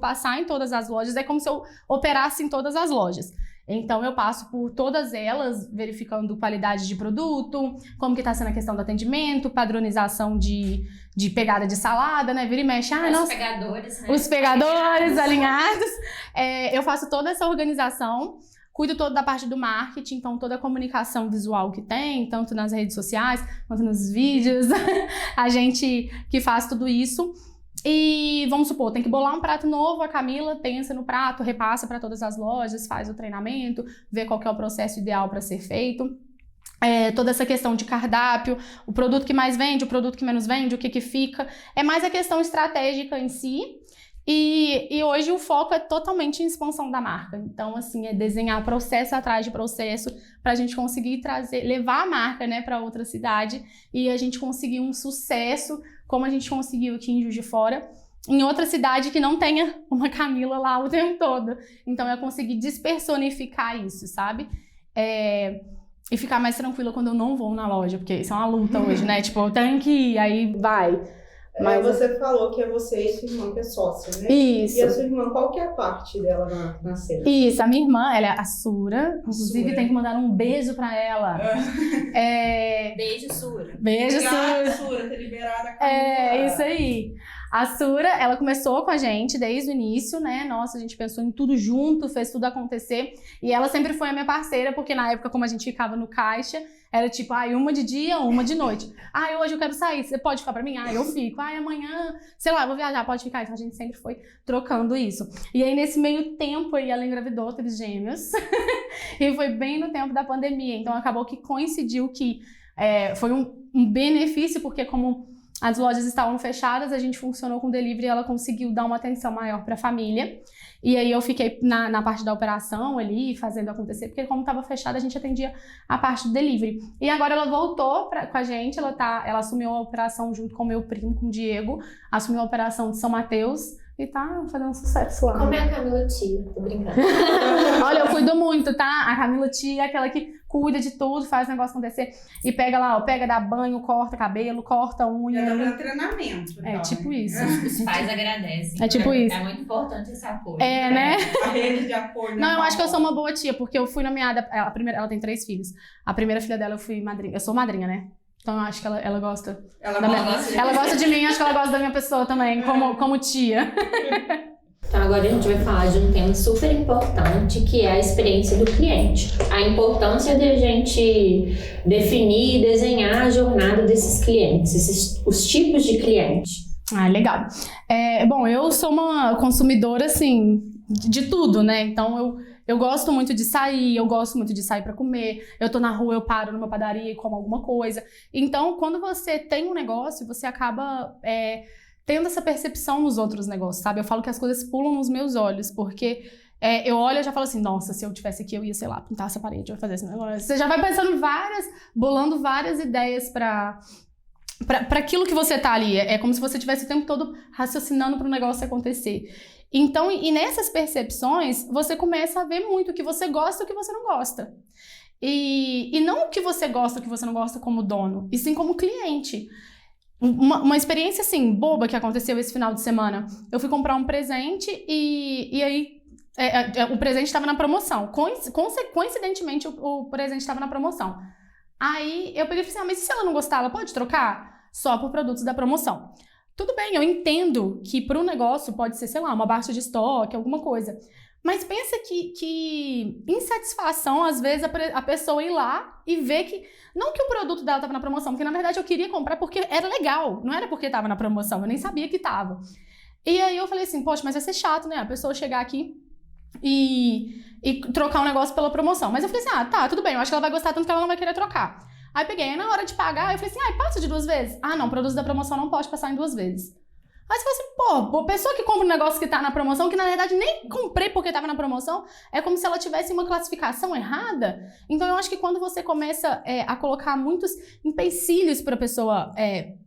passar em todas as lojas. É como se eu operasse em todas as lojas. Então, eu passo por todas elas, verificando qualidade de produto, como que tá sendo a questão do atendimento, padronização de pegada de salada, né? Vira e mexe. Os pegadores, né? Os pegadores alinhados. Eu faço toda essa organização. Cuido toda da parte do marketing, então toda a comunicação visual que tem, tanto nas redes sociais quanto nos vídeos, a gente que faz tudo isso. E vamos supor, tem que bolar um prato novo, a Camila pensa no prato, repassa para todas as lojas, faz o treinamento, vê qual que é o processo ideal para ser feito. Toda essa questão de cardápio, o produto que mais vende, o produto que menos vende, o que fica. É mais a questão estratégica em si. E hoje o foco é totalmente em expansão da marca. Então, assim, é desenhar processo atrás de processo para a gente conseguir levar a marca, né, para outra cidade e a gente conseguir um sucesso, como a gente conseguiu aqui em Juiz de Fora, em outra cidade que não tenha uma Camila lá o tempo todo. Então, é conseguir despersonificar isso, sabe? E ficar mais tranquila quando eu não vou na loja, porque isso é uma luta hoje, né? Tipo, eu tenho que ir, aí vai. Mas você falou que é você e sua irmã que é sócia, né? Isso. E a sua irmã, qual que é a parte dela na cena? Isso, a minha irmã, ela é a Sura. Inclusive, tem que mandar um beijo pra ela. Beijo, Sura. Beijo, Sura. Sura, ter liberado a Camila. Isso aí. A Sura, ela começou com a gente desde o início, né? Nossa, a gente pensou em tudo junto, fez tudo acontecer. E ela sempre foi a minha parceira, porque na época, como a gente ficava no caixa, era tipo, uma de dia, uma de noite. Hoje eu quero sair, você pode ficar pra mim? Eu fico. Amanhã, sei lá, eu vou viajar, pode ficar. Então a gente sempre foi trocando isso. E aí, nesse meio tempo aí, ela engravidou, teve gêmeos. E foi bem no tempo da pandemia. Então acabou que coincidiu que foi um benefício, porque como as lojas estavam fechadas, a gente funcionou com delivery e ela conseguiu dar uma atenção maior para a família. E aí eu fiquei na parte da operação ali, fazendo acontecer, porque como estava fechada, a gente atendia a parte do delivery. E agora ela voltou com a gente, ela assumiu a operação junto com o meu primo, com o Diego, assumiu a operação de São Mateus e tá fazendo sucesso lá. Como é a Camila Tia? Tô brincando. Olha, eu cuido muito, tá? A Camila Tia é aquela que cuida de tudo, faz o negócio acontecer e pega lá, dá banho, corta cabelo, corta unha. Já tá fazendo treinamento. Então, tipo isso. Os pais agradecem. É tipo isso. É muito importante esse apoio. Né? A rede de apoio. Não, eu acho que eu sou uma boa tia, porque eu fui nomeada, ela tem 3 filhos. A primeira filha dela eu fui madrinha, eu sou madrinha, né? Então eu acho que ela gosta. Ela gosta de mim, acho que ela gosta da minha pessoa também, como tia. Então agora a gente vai falar de um tema super importante, que é a experiência do cliente. A importância de a gente definir e desenhar a jornada desses clientes, os tipos de cliente. Legal. Bom, eu sou uma consumidora, assim, de tudo, né? Então eu gosto muito de sair, eu gosto muito de sair para comer, eu tô na rua, eu paro numa padaria e como alguma coisa. Então, quando você tem um negócio, você acaba tendo essa percepção nos outros negócios, sabe? Eu falo que as coisas pulam nos meus olhos, porque eu olho e já falo assim, nossa, se eu tivesse aqui, eu ia, sei lá, pintar essa parede, eu ia fazer esse negócio. Você já vai pensando bolando várias ideias para aquilo que você tá ali. É como se você tivesse o tempo todo raciocinando para o negócio acontecer. Então, e nessas percepções, você começa a ver muito o que você gosta e o que você não gosta. E não o que você gosta e o que você não gosta como dono, e sim como cliente. Uma experiência, assim, boba que aconteceu esse final de semana. Eu fui comprar um presente e aí o presente estava na promoção. Coincidentemente, o presente estava na promoção. Aí eu peguei e falei assim, mas e se ela não gostar, ela pode trocar? Só por produtos da promoção. Tudo bem, eu entendo que para um negócio pode ser, sei lá, uma baixa de estoque, alguma coisa. Mas pensa que insatisfação, às vezes, a pessoa ir lá e ver que... Não que o produto dela estava na promoção, porque na verdade eu queria comprar porque era legal. Não era porque estava na promoção, eu nem sabia que estava. E aí eu falei assim, poxa, mas vai ser chato, né? A pessoa chegar aqui e trocar um negócio pela promoção. Mas eu falei assim, tá, tudo bem, eu acho que ela vai gostar tanto que ela não vai querer trocar. Aí peguei, aí na hora de pagar, eu falei assim, passa de 2 vezes? Ah, não, produto da promoção não pode passar em 2 vezes. Aí você fala assim, pô, a pessoa que compra um negócio que tá na promoção, que na verdade nem comprei porque tava na promoção, é como se ela tivesse uma classificação errada. Então eu acho que quando você começa a colocar muitos empecilhos pra pessoa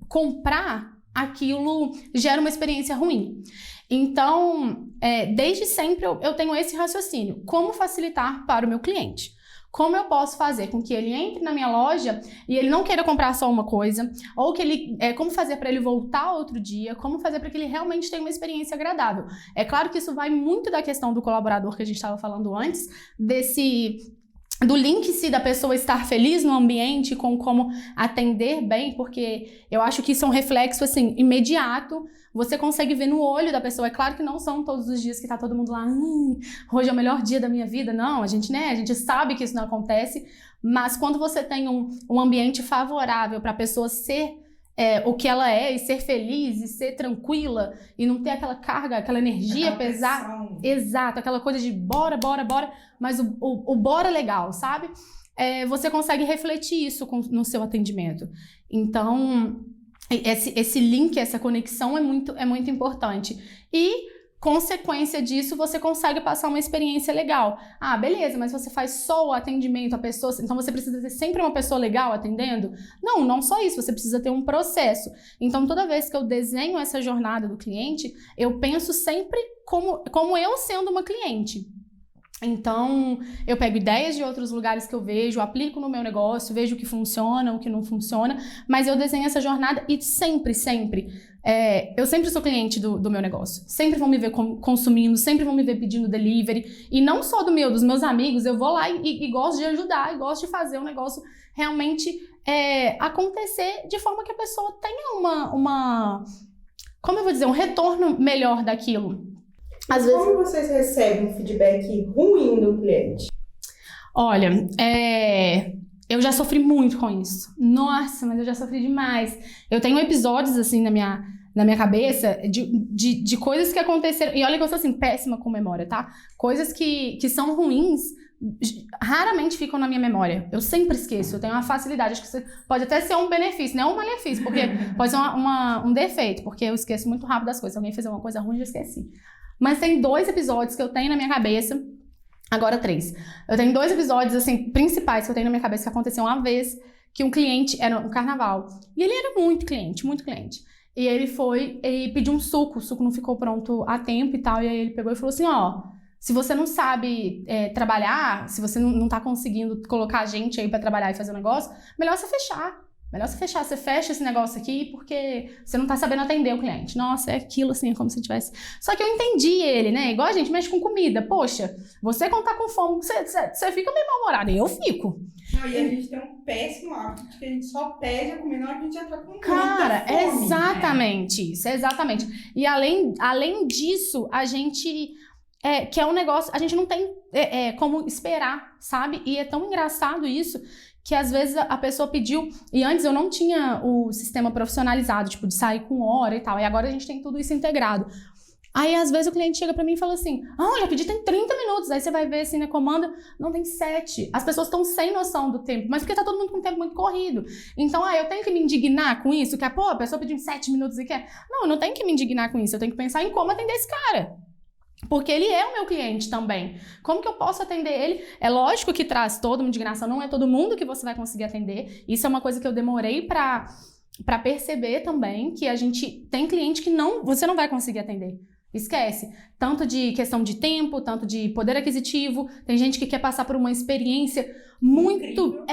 comprar, aquilo gera uma experiência ruim. Então, desde sempre eu tenho esse raciocínio. Como facilitar para o meu cliente? Como eu posso fazer com que ele entre na minha loja e ele não queira comprar só uma coisa, ou que ele, como fazer para ele voltar outro dia, como fazer para que ele realmente tenha uma experiência agradável. É claro que isso vai muito da questão do colaborador que a gente estava falando antes, do link da pessoa estar feliz no ambiente, com como atender bem, porque eu acho que isso é um reflexo, assim, imediato. Você consegue ver no olho da pessoa. É claro que não são todos os dias que tá todo mundo lá, hoje é o melhor dia da minha vida. Não, a gente sabe que isso não acontece, mas quando você tem um ambiente favorável para a pessoa ser o que ela é, e ser feliz, e ser tranquila, e não ter aquela carga, aquela energia pesada. Exato, aquela coisa de bora, mas o bora legal, sabe? Você consegue refletir isso no seu atendimento. Então, esse link, essa conexão é muito importante. E, consequência disso, você consegue passar uma experiência legal. Ah, beleza, mas você faz só o atendimento, a pessoa... Então você precisa ter sempre uma pessoa legal atendendo? Não só isso, você precisa ter um processo. Então toda vez que eu desenho essa jornada do cliente, eu penso sempre como eu sendo uma cliente. Então, eu pego ideias de outros lugares que eu vejo, aplico no meu negócio, vejo o que funciona, o que não funciona, mas eu desenho essa jornada e sempre, eu sempre sou cliente do meu negócio. Sempre vão me ver consumindo, sempre vão me ver pedindo delivery. E não só dos meus amigos, eu vou lá e gosto de ajudar, e gosto de fazer o negócio realmente acontecer de forma que a pessoa tenha como eu vou dizer, um retorno melhor daquilo. Às vezes... Como vocês recebem um feedback ruim do cliente? Olha, eu já sofri muito com isso. Nossa, mas eu já sofri demais. Eu tenho episódios, assim, na minha cabeça de coisas que aconteceram. E olha que eu sou, assim, péssima com memória, tá? Coisas que são ruins, raramente ficam na minha memória. Eu sempre esqueço, eu tenho uma facilidade. Acho que isso pode até ser um benefício, não um malefício, porque pode ser um defeito, porque eu esqueço muito rápido das coisas. Se alguém fizer uma coisa ruim, eu já esqueci. Mas tem 2 episódios que eu tenho na minha cabeça, agora 3. Eu tenho 2 episódios, assim, principais que eu tenho na minha cabeça que aconteceu uma vez, que um cliente, era um carnaval, e ele era muito cliente. E ele foi e pediu um suco, o suco não ficou pronto a tempo e tal, e aí ele pegou e falou assim, se você não sabe trabalhar, se você não tá conseguindo colocar gente aí pra trabalhar e fazer um negócio, melhor você fechar. Você fecha esse negócio aqui porque você não tá sabendo atender o cliente. Nossa, é aquilo assim, é como se tivesse... Só que eu entendi ele, né? Igual a gente mexe com comida. Poxa, você quando tá com fome, você fica meio mal-humorado. E eu fico. Não, e a gente tem um péssimo hábito de que a gente só pede a comida na hora que a gente já tá com Cara, muita fome. Exatamente isso, exatamente. E além disso, a gente... que é um negócio... A gente não tem como esperar, sabe? E é tão engraçado isso... que às vezes a pessoa pediu, e antes eu não tinha o sistema profissionalizado, tipo, de sair com hora e tal, e agora a gente tem tudo isso integrado. Aí, às vezes, o cliente chega pra mim e fala assim, já pedi tem 30 minutos, aí você vai ver assim na comanda, não, tem 7. As pessoas estão sem noção do tempo, mas porque tá todo mundo com o tempo muito corrido. Então, eu tenho que me indignar com isso, que a pessoa pediu 7 minutos e quer... Não, eu não tenho que me indignar com isso, eu tenho que pensar em como atender esse cara. Porque ele é o meu cliente também. Como que eu posso atender ele? É lógico que traz toda uma indignação, não é todo mundo que você vai conseguir atender. Isso é uma coisa que eu demorei pra perceber também, que a gente tem cliente que você não vai conseguir atender. Esquece. Tanto de questão de tempo, tanto de poder aquisitivo. Tem gente que quer passar por uma experiência muito...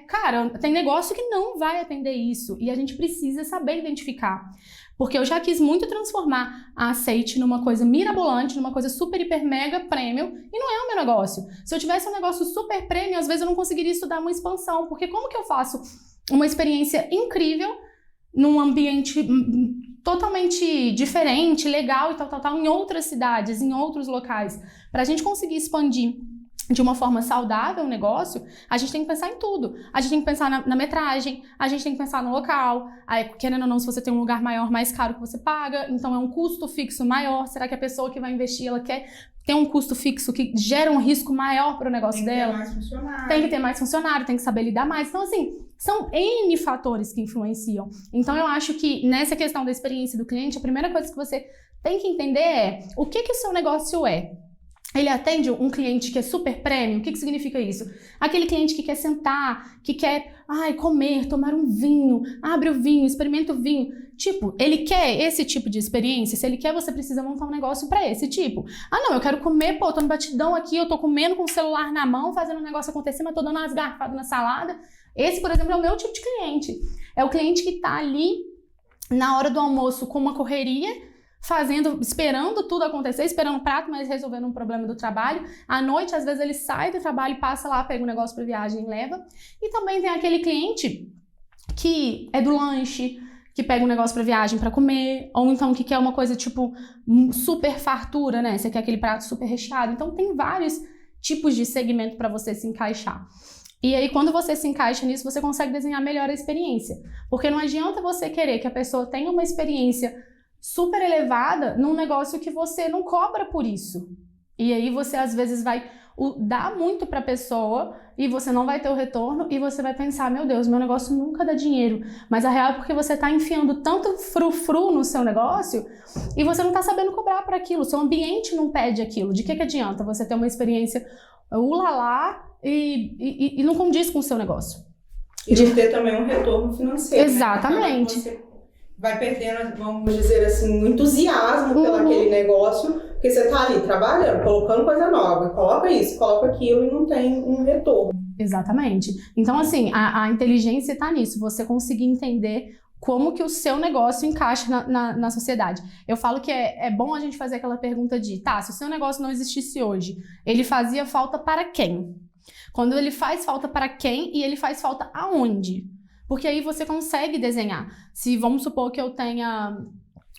Cara, tem negócio que não vai atender isso. E a gente precisa saber identificar. Porque eu já quis muito transformar a Aceite numa coisa mirabolante, numa coisa super, hiper, mega premium, e não é o meu negócio. Se eu tivesse um negócio super premium, às vezes eu não conseguiria estudar uma expansão, porque como que eu faço uma experiência incrível num ambiente totalmente diferente, legal e tal, em outras cidades, em outros locais? Para a gente conseguir expandir de uma forma saudável o negócio, a gente tem que pensar em tudo. A gente tem que pensar na metragem, a gente tem que pensar no local. Aí, querendo ou não, se você tem um lugar maior, mais caro que você paga, então é um custo fixo maior. Será que a pessoa que vai investir, ela quer ter um custo fixo que gera um risco maior para o negócio dela? Tem que ter mais funcionário. Tem que ter mais funcionário, tem que saber lidar mais. Então, assim, são N fatores que influenciam. Então, eu acho que nessa questão da experiência do cliente, a primeira coisa que você tem que entender é o que o seu negócio é. Ele atende um cliente que é super premium? O que significa isso? Aquele cliente que quer sentar, que quer comer, tomar um vinho, abre o vinho, experimenta o vinho. Tipo, ele quer esse tipo de experiência? Se ele quer, você precisa montar um negócio pra esse tipo. Não, eu quero comer, tô no batidão aqui, eu tô comendo com o celular na mão, fazendo um negócio acontecer, mas tô dando umas garfadas na salada. Esse, por exemplo, é o meu tipo de cliente. É o cliente que tá ali na hora do almoço com uma correria, esperando tudo acontecer, esperando o prato, mas resolvendo um problema do trabalho. À noite, às vezes, ele sai do trabalho, passa lá, pega um negócio para viagem e leva. E também tem aquele cliente que é do lanche, que pega um negócio para viagem para comer, ou então que quer uma coisa tipo super fartura, né? Você quer aquele prato super recheado. Então, tem vários tipos de segmento para você se encaixar. E aí, quando você se encaixa nisso, você consegue desenhar melhor a experiência. Porque não adianta você querer que a pessoa tenha uma experiência super elevada num negócio que você não cobra por isso. E aí você às vezes vai dar muito para a pessoa e você não vai ter o retorno e você vai pensar, meu Deus, meu negócio nunca dá dinheiro. Mas a real é porque você está enfiando tanto frufru no seu negócio e você não está sabendo cobrar por aquilo. Seu ambiente não pede aquilo. De que adianta você ter uma experiência ulalá e não condiz com o seu negócio? E de ter também um retorno financeiro. Exatamente. Né? Você vai perdendo, vamos dizer assim, um entusiasmo pelo aquele negócio, porque você tá ali trabalhando, colocando coisa nova, coloca isso, coloca aquilo e não tem um retorno. Exatamente. Então, assim, a inteligência tá nisso, você conseguir entender como que o seu negócio encaixa na sociedade. Eu falo que é bom a gente fazer aquela pergunta de, se o seu negócio não existisse hoje, ele fazia falta para quem? Quando ele faz falta para quem e ele faz falta aonde? Porque aí você consegue desenhar. Se vamos supor que eu tenha...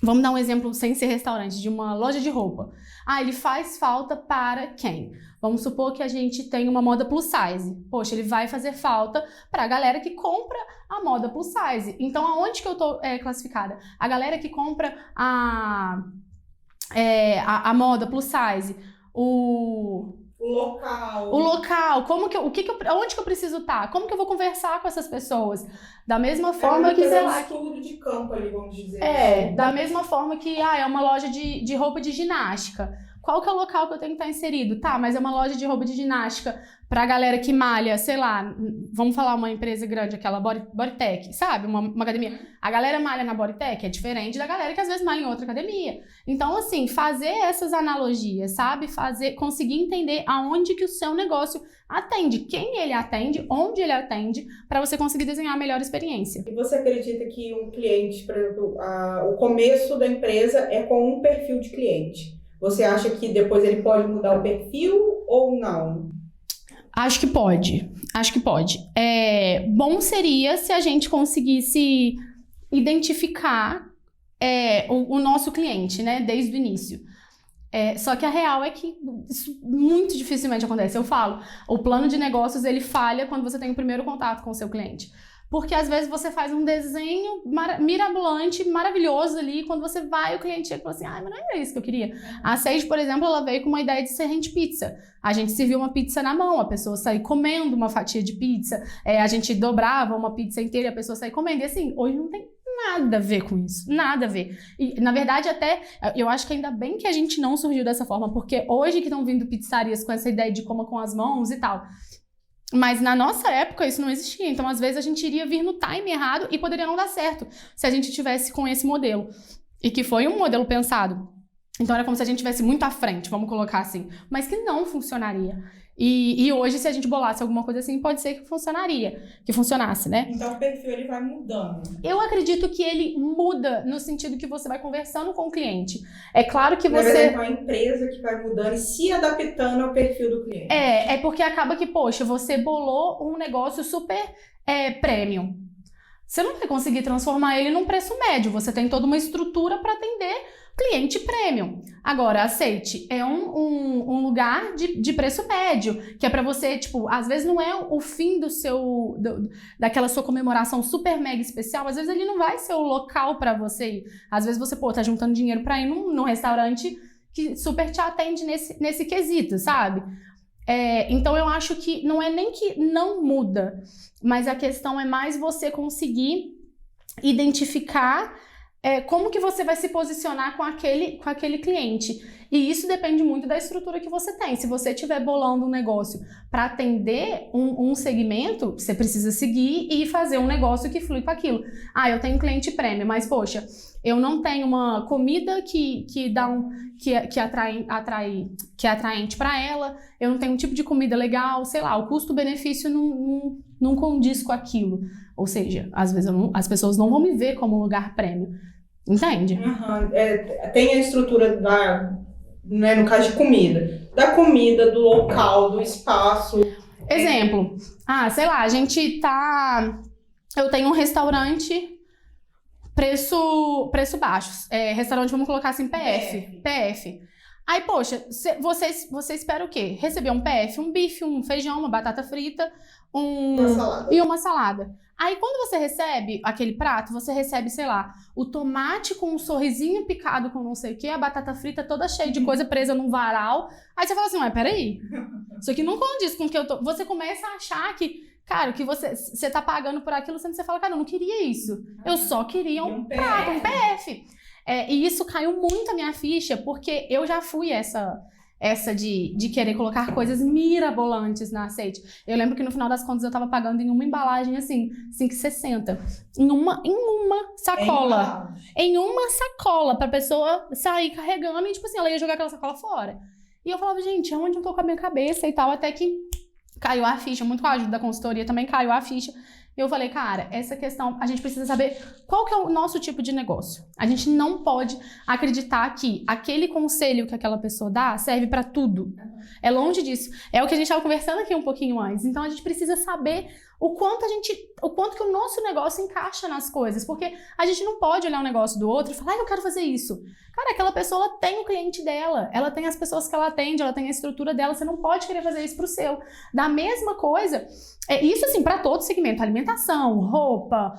Vamos dar um exemplo sem ser restaurante, de uma loja de roupa. Ele faz falta para quem? Vamos supor que a gente tem uma moda plus size. Poxa, ele vai fazer falta para a galera que compra a moda plus size. Então, aonde que eu tô classificada? A galera que compra a moda plus size, O local, onde que eu preciso estar? Como que eu vou conversar com essas pessoas? Da mesma forma que, sei lá... estudo de campo ali, vamos dizer. Da mesma forma que, é uma loja de roupa de ginástica. Qual que é o local que eu tenho que estar inserido? Mas é uma loja de roupa de ginástica pra galera que malha, sei lá, vamos falar uma empresa grande, aquela Bodytech, sabe? Uma academia. A galera malha na Bodytech é diferente da galera que às vezes malha em outra academia. Então, assim, fazer essas analogias, sabe? Conseguir entender aonde que o seu negócio atende, quem ele atende, onde ele atende, para você conseguir desenhar a melhor experiência. E você acredita que um cliente, por exemplo, o começo da empresa é com um perfil de cliente? Você acha que depois ele pode mudar o perfil ou não? Acho que pode. Bom seria se a gente conseguisse identificar o nosso cliente, né, desde o início. Só que a real é que isso muito dificilmente acontece. Eu falo, o plano de negócios ele falha quando você tem o primeiro contato com o seu cliente. Porque às vezes você faz um desenho mirabolante, maravilhoso ali, quando você vai, o cliente chega e fala assim, mas não era isso que eu queria. A Sage, por exemplo, ela veio com uma ideia de ser rende pizza. A gente serviu uma pizza na mão, a pessoa saía comendo uma fatia de pizza, a gente dobrava uma pizza inteira e a pessoa saía comendo. E assim, hoje não tem nada a ver com isso, nada a ver. E, na verdade, até, eu acho que ainda bem que a gente não surgiu dessa forma, porque hoje que estão vindo pizzarias com essa ideia de coma com as mãos e tal... Mas na nossa época isso não existia, então às vezes a gente iria vir no time errado e poderia não dar certo se a gente tivesse com esse modelo. E que foi um modelo pensado Então era como se a gente estivesse muito à frente, vamos colocar assim. Mas que não funcionaria. E hoje, se a gente bolasse alguma coisa assim, pode ser que funcionasse, né? Então o perfil ele vai mudando. Eu acredito que ele muda no sentido que você vai conversando com o cliente. É claro que Na você... verdade, é uma empresa que vai mudando e se adaptando ao perfil do cliente. É porque acaba que, poxa, você bolou um negócio super premium. Você não vai conseguir transformar ele num preço médio. Você tem toda uma estrutura para atender cliente premium. Agora, aceite, é um lugar de preço médio, que é pra você, tipo, às vezes não é o fim daquela sua comemoração super mega especial, às vezes ele não vai ser o local pra você ir. Às vezes você, tá juntando dinheiro pra ir num restaurante que super te atende nesse quesito, sabe? Então eu acho que não é nem que não muda, mas a questão é mais você conseguir identificar como que você vai se posicionar com aquele cliente. E isso depende muito da estrutura que você tem. Se você estiver bolando um negócio para atender um segmento, você precisa seguir e fazer um negócio que flui com aquilo. Eu tenho cliente prêmio, mas poxa, eu não tenho uma comida que é atraente para ela, eu não tenho um tipo de comida legal, sei lá, o custo-benefício não condiz com aquilo. Ou seja, às vezes as pessoas não vão me ver como um lugar prêmio. Entende? Uhum. Tem a estrutura né, no caso de comida. Da comida, do local, do espaço. Exemplo. Sei lá, eu tenho um restaurante preço baixo. Restaurante, vamos colocar assim, PF. Aí, poxa, você espera o quê? Receber um PF, um bife, um feijão, uma batata frita, uma salada. Aí, quando você recebe aquele prato, você recebe, sei lá, o tomate com um sorrisinho picado com não sei o quê, a batata frita toda cheia de coisa presa num varal. Aí você fala assim, peraí, isso aqui não condiz com o que eu tô... Você começa a achar que, cara, que você tá pagando por aquilo, sendo que você fala, cara, eu não queria isso. Eu só queria um prato, um PF. E isso caiu muito a minha ficha, porque eu já fui essa de querer colocar coisas mirabolantes na aceite. Eu lembro que no final das contas eu tava pagando em uma embalagem assim, R$5,60. Em uma sacola. Em uma sacola, pra pessoa sair carregando e, tipo assim, ela ia jogar aquela sacola fora. E eu falava, gente, aonde eu tô com a minha cabeça e tal, até que caiu a ficha, muito com a ajuda da consultoria também caiu a ficha. E eu falei, cara, essa questão, a gente precisa saber qual que é o nosso tipo de negócio. A gente não pode acreditar que aquele conselho que aquela pessoa dá serve pra tudo. É longe disso. É o que a gente estava conversando aqui um pouquinho antes. Então a gente precisa saber o quanto que o nosso negócio encaixa nas coisas. Porque a gente não pode olhar um negócio do outro e falar, eu quero fazer isso. Cara, aquela pessoa ela tem o cliente dela, ela tem as pessoas que ela atende, ela tem a estrutura dela, você não pode querer fazer isso pro seu. Da mesma coisa, isso assim, para todo segmento, alimentação, roupa,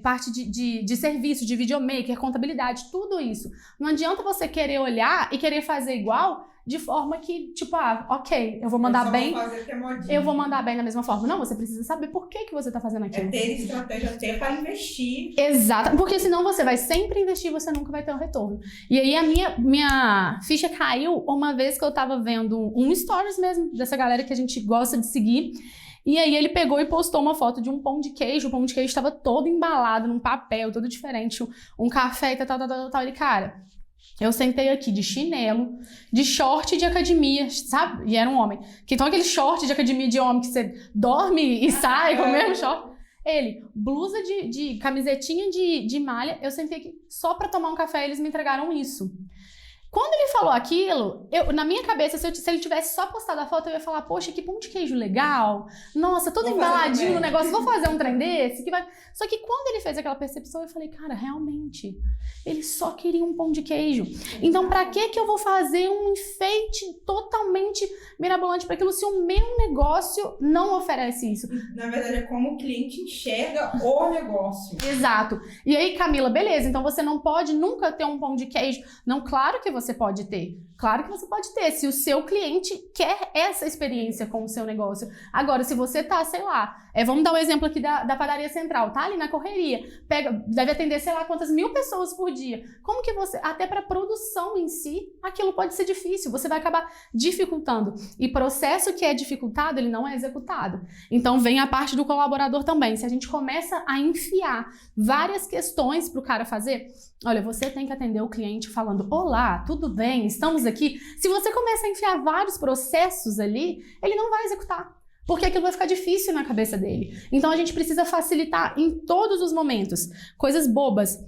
parte de serviço, de videomaker, contabilidade, tudo isso. Não adianta você querer olhar e querer fazer igual de forma que, tipo, ok, eu vou mandar bem, eu vou mandar bem da mesma forma. Não, você precisa saber por que você tá fazendo aquilo. Ter estratégia até para investir. Exato, porque senão você vai sempre investir e você nunca vai ter um retorno. E aí a minha ficha caiu uma vez que eu tava vendo um stories mesmo, dessa galera que a gente gosta de seguir. E aí ele pegou e postou uma foto de um pão de queijo. O pão de queijo estava todo embalado num papel, todo diferente, um café e tal. Ele, cara, eu sentei aqui de chinelo, de short de academia, sabe? E era um homem. Então aquele short de academia de homem que você dorme e sai com o mesmo short. Ele, blusa de camisetinha de malha, eu sentei aqui só pra tomar um café e eles me entregaram isso. Quando ele falou aquilo, na minha cabeça, se ele tivesse só postado a foto, eu ia falar, poxa, que pão de queijo legal. Nossa, todo embaladinho no negócio, vou fazer um trem desse. Só que quando ele fez aquela percepção, eu falei, cara, realmente, ele só queria um pão de queijo. Então, pra que eu vou fazer um enfeite totalmente mirabolante para aquilo se o meu negócio não oferece isso? Na verdade, é como o cliente enxerga o negócio. Exato. E aí, Camila, beleza, então você não pode nunca ter um pão de queijo. Não, claro que você pode ter. Claro que você pode ter, se o seu cliente quer essa experiência com o seu negócio. Agora, se você tá, sei lá, vamos dar um exemplo aqui da padaria central, tá ali na correria, deve atender, sei lá, quantas mil pessoas por dia. Como que você, até para produção em si, aquilo pode ser difícil, você vai acabar dificultando. E processo que é dificultado, ele não é executado. Então, vem a parte do colaborador também. Se a gente começa a enfiar várias questões pro cara fazer, olha, você tem que atender o cliente falando, olá, tudo bem, estamos aqui. Se você começa a enfiar vários processos ali, ele não vai executar. Porque aquilo vai ficar difícil na cabeça dele. Então a gente precisa facilitar em todos os momentos. Coisas bobas.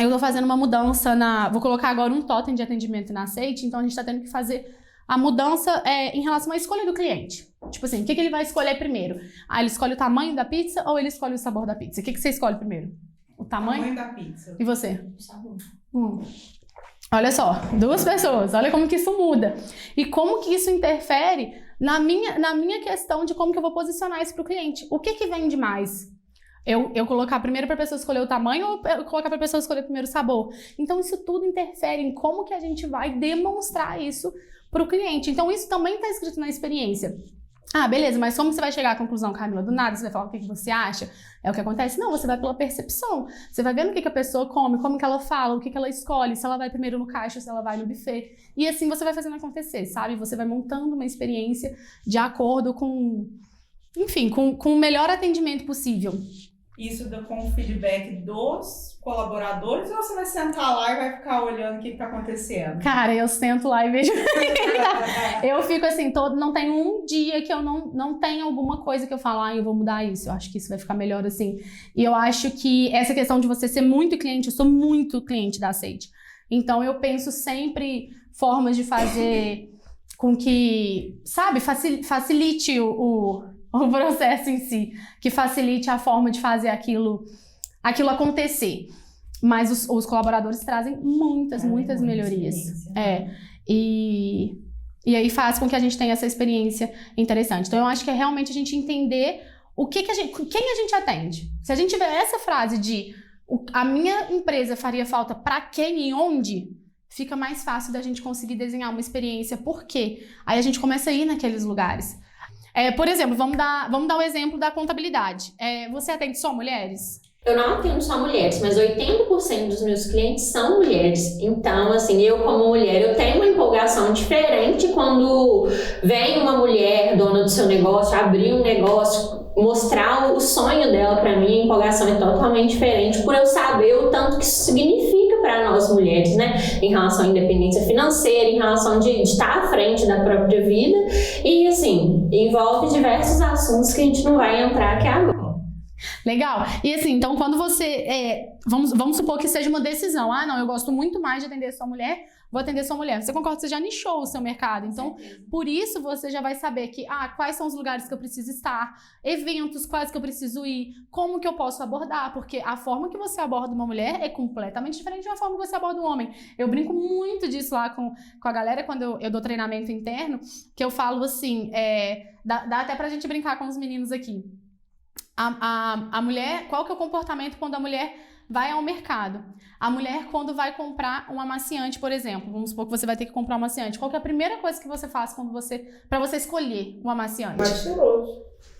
Eu tô fazendo uma mudança vou colocar agora um totem de atendimento na Aceite, então a gente tá tendo que fazer a mudança em relação à escolha do cliente. Tipo assim, o que ele vai escolher primeiro? Ele escolhe o tamanho da pizza ou ele escolhe o sabor da pizza? O que você escolhe primeiro? O tamanho da pizza. E você? O sabor. Olha só, 2 pessoas, olha como que isso muda. E como que isso interfere na minha questão de como que eu vou posicionar isso pro cliente. O que vende mais? Eu colocar primeiro para a pessoa escolher o tamanho ou eu colocar para a pessoa escolher primeiro o sabor? Então isso tudo interfere em como que a gente vai demonstrar isso pro cliente. Então isso também está escrito na experiência. Beleza, mas como você vai chegar à conclusão, Camila? Do nada você vai falar o que você acha? É o que acontece? Não, você vai pela percepção. Você vai vendo o que a pessoa come, como que ela fala, o que ela escolhe, se ela vai primeiro no caixa, se ela vai no buffet. E assim você vai fazendo acontecer, sabe? Você vai montando uma experiência de acordo com, enfim, com o melhor atendimento possível. Isso com o feedback dos colaboradores ou você vai sentar lá e vai ficar olhando o que tá acontecendo? Cara, eu sento lá e vejo. Eu fico assim, não tem um dia que eu não tenha alguma coisa que eu falo, eu vou mudar isso. Eu acho que isso vai ficar melhor assim. E eu acho que essa questão de você ser muito cliente, eu sou muito cliente da Aceite. Então eu penso sempre formas de fazer com que, sabe, facilite o processo em si, que facilite a forma de fazer aquilo acontecer. Mas os colaboradores trazem muitas melhorias. E aí faz com que a gente tenha essa experiência interessante. Então eu acho que é realmente a gente entender quem a gente atende. Se a gente tiver essa frase de a minha empresa faria falta para quem e onde, fica mais fácil da gente conseguir desenhar uma experiência. Por quê? Aí a gente começa a ir naqueles lugares. Por exemplo, vamos dar o exemplo da contabilidade. Você atende só mulheres? Eu não atendo só mulheres, mas 80% dos meus clientes são mulheres. Então, assim, eu como mulher, eu tenho uma empolgação diferente quando vem uma mulher, dona do seu negócio, abrir um negócio, mostrar o sonho dela pra mim. A empolgação é totalmente diferente por eu saber o tanto que isso significa para nós mulheres, né? Em relação à independência financeira, em relação de estar à frente da própria vida. E, assim, envolve diversos assuntos que a gente não vai entrar aqui agora. Legal. E assim, então quando você... vamos supor que seja uma decisão. Não, eu gosto muito mais de atender só mulher, vou atender só mulher. Você concorda que você já nichou o seu mercado. Então, por isso você já vai saber que, quais são os lugares que eu preciso estar, eventos, quais que eu preciso ir, como que eu posso abordar, porque a forma que você aborda uma mulher é completamente diferente da forma que você aborda um homem. Eu brinco muito disso lá com a galera quando eu dou treinamento interno, que eu falo assim, dá até pra gente brincar com os meninos aqui. A mulher, qual que é o comportamento quando a mulher vai ao mercado? A mulher, quando vai comprar um amaciante, por exemplo, vamos supor que você vai ter que comprar um amaciante. Qual que é a primeira coisa que você faz para você escolher um amaciante?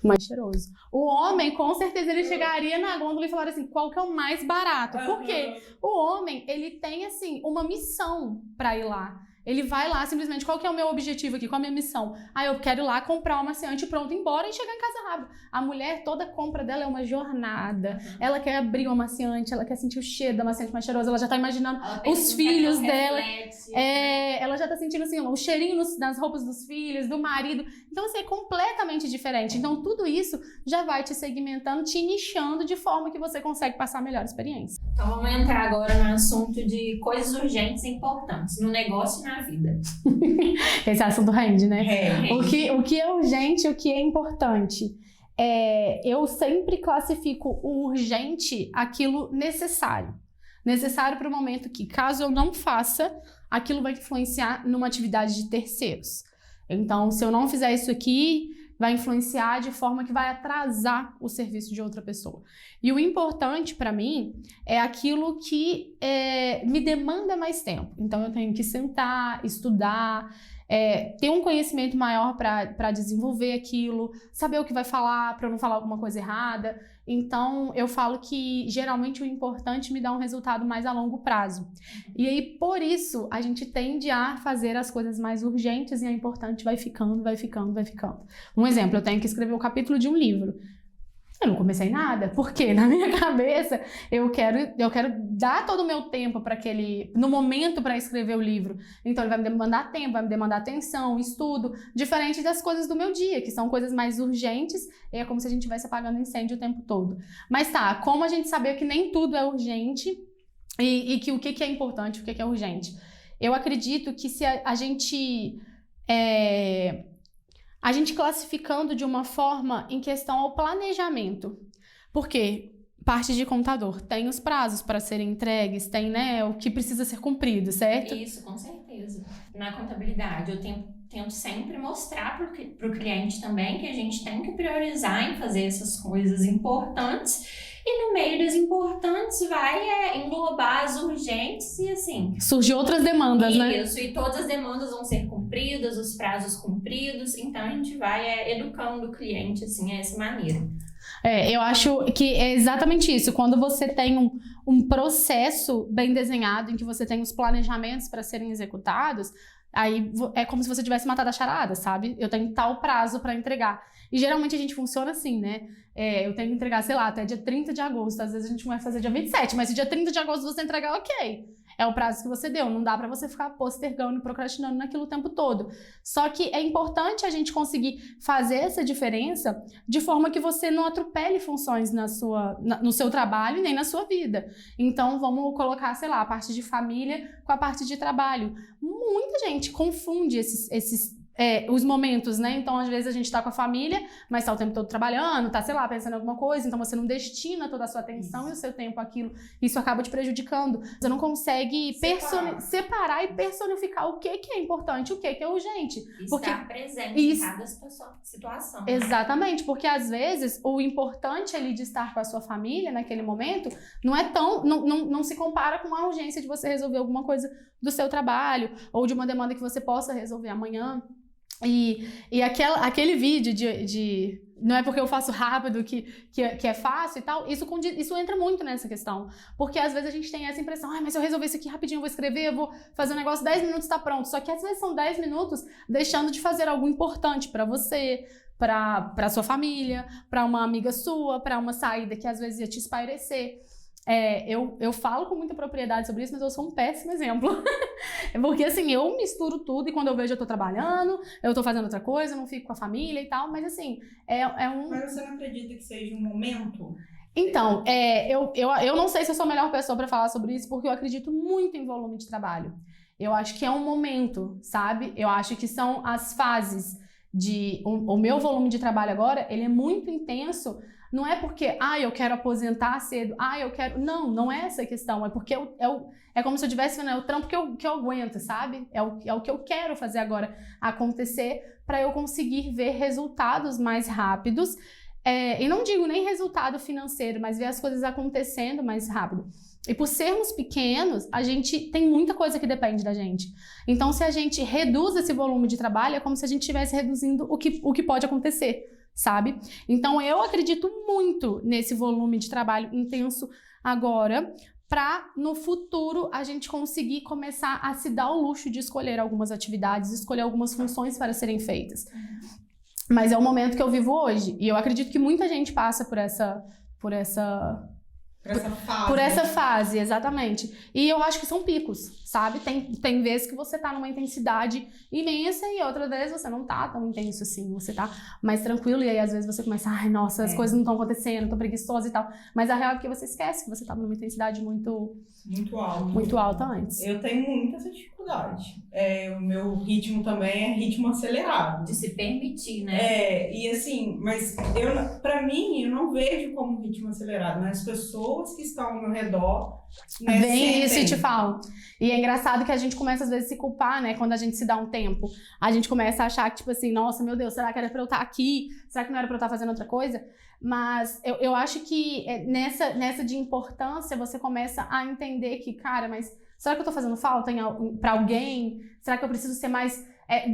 Mais cheiroso. O homem, com certeza, ele chegaria na gôndola e falaria assim, qual que é o mais barato? Por quê? O homem, ele tem, assim, uma missão para ir lá. Ele vai lá, simplesmente, qual que é o meu objetivo aqui? Qual é a minha missão? Eu quero ir lá comprar um amaciante pronto, ir embora e chegar em casa rápido. A mulher, toda compra dela é uma jornada. Ela quer abrir o amaciante, ela quer sentir o cheiro do amaciante mais cheiroso, ela já tá imaginando os filhos dela. Ela já tá sentindo, assim, o cheirinho nas roupas dos filhos, do marido. Então, assim, é completamente diferente. Então, tudo isso já vai te segmentando, te nichando de forma que você consegue passar a melhor experiência. Então, vamos entrar agora no assunto de coisas urgentes e importantes, no negócio e na vida. Esse assunto rende, né? O que é urgente, o que é importante. Eu sempre classifico o urgente aquilo necessário. Necessário para o momento que, caso eu não faça, aquilo vai influenciar numa atividade de terceiros. Então, se eu não fizer isso aqui, vai influenciar de forma que vai atrasar o serviço de outra pessoa. E o importante para mim é aquilo que me demanda mais tempo. Então eu tenho que sentar, estudar, ter um conhecimento maior para desenvolver aquilo, saber o que vai falar para não falar alguma coisa errada. Então eu falo que geralmente o importante me dá um resultado mais a longo prazo. E aí por isso a gente tende a fazer as coisas mais urgentes e a importante vai ficando. Um exemplo, eu tenho que escrever o capítulo de um livro. Eu não comecei nada, porque na minha cabeça eu quero dar todo o meu tempo para no momento para escrever o livro. Então ele vai me demandar tempo, vai me demandar atenção, estudo, diferente das coisas do meu dia, que são coisas mais urgentes, e é como se a gente estivesse apagando incêndio o tempo todo. Mas tá, como a gente saber que nem tudo é urgente e que o que é importante, o que é urgente? Eu acredito que se a gente classificando de uma forma em questão ao planejamento. Porque parte de contador tem os prazos para serem entregues, tem, né, o que precisa ser cumprido, certo? Isso, com certeza. Na contabilidade, eu tento sempre mostrar para o cliente também que a gente tem que priorizar em fazer essas coisas importantes. E no meio das importantes vai englobar as urgentes e assim... Surgem outras demandas, né? Isso, e todas as demandas vão ser cumpridas, os prazos cumpridos, então a gente vai educando o cliente assim, dessa maneira. Eu acho que é exatamente isso. Quando você tem um processo bem desenhado, em que você tem os planejamentos para serem executados, aí é como se você tivesse matado a charada, sabe? Eu tenho tal prazo para entregar. E geralmente a gente funciona assim, né? Eu tenho que entregar, sei lá, até dia 30 de agosto. Às vezes a gente vai fazer dia 27, mas se dia 30 de agosto você entregar, ok. É o prazo que você deu. Não dá pra você ficar postergando e procrastinando naquilo o tempo todo. Só que é importante a gente conseguir fazer essa diferença de forma que você não atropele funções no seu trabalho nem na sua vida. Então, vamos colocar, sei lá, a parte de família com a parte de trabalho. Muita gente confunde os momentos, né? Então, às vezes a gente tá com a família, mas tá o tempo todo trabalhando, tá, sei lá, pensando em alguma coisa, então você não destina toda a sua atenção e o seu tempo àquilo. Isso acaba te prejudicando. Você não consegue separar e personificar o que é importante, o que é urgente. Estar presente em cada situação. Exatamente, porque às vezes o importante ali de estar com a sua família naquele momento não se compara com a urgência de você resolver alguma coisa do seu trabalho ou de uma demanda que você possa resolver amanhã. E aquele vídeo de não é porque eu faço rápido que é fácil e tal, isso entra muito nessa questão. Porque às vezes a gente tem essa impressão, mas se eu resolver isso aqui rapidinho, eu vou escrever, eu vou fazer um negócio, 10 minutos tá pronto. Só que às vezes são 10 minutos deixando de fazer algo importante pra você, pra sua família, pra uma amiga sua, pra uma saída que às vezes ia te espairecer. Eu falo com muita propriedade sobre isso, mas eu sou um péssimo exemplo. Porque assim, eu misturo tudo e quando eu vejo eu tô trabalhando, eu tô fazendo outra coisa, eu não fico com a família e tal, mas assim, Mas você não acredita que seja um momento? Então, eu não sei se eu sou a melhor pessoa pra falar sobre isso, porque eu acredito muito em volume de trabalho. Eu acho que é um momento, sabe? Eu acho que são as fases o meu volume de trabalho agora, ele é muito intenso. Não é porque, eu quero aposentar cedo, eu quero... Não é essa a questão. É porque é como se eu estivesse vendo, é o trampo que eu aguento, sabe? É o que eu quero fazer agora acontecer para eu conseguir ver resultados mais rápidos. E não digo nem resultado financeiro, mas ver as coisas acontecendo mais rápido. E por sermos pequenos, a gente tem muita coisa que depende da gente. Então, se a gente reduz esse volume de trabalho, é como se a gente estivesse reduzindo o que pode acontecer, sabe? Então, eu acredito muito nesse volume de trabalho intenso agora, para no futuro a gente conseguir começar a se dar o luxo de escolher algumas atividades, escolher algumas funções para serem feitas. Mas é o momento que eu vivo hoje. E eu acredito que muita gente passa por essa fase, exatamente. E eu acho que são picos, sabe? Tem vezes que você tá numa intensidade imensa e outras vezes você não tá tão intenso assim. Você tá mais tranquilo e aí às vezes você começa, nossa, as coisas não estão acontecendo, tô preguiçosa e tal. Mas a real é que você esquece que você tava numa intensidade muito alta antes. Eu tenho muita essa dificuldade. O meu ritmo também é ritmo acelerado. De se permitir, né? E assim, mas pra mim, eu não vejo como ritmo acelerado, mas as pessoas que estão ao meu redor, né, vem isso e te falam. E é engraçado que a gente começa às vezes a se culpar, né? Quando a gente se dá um tempo. A gente começa a achar que, tipo assim, nossa, meu Deus, será que era pra eu estar aqui? Será que não era pra eu estar fazendo outra coisa? Mas eu acho que nessa de importância, você começa a entender que, cara, mas será que eu tô fazendo falta pra alguém? Será que eu preciso ser mais...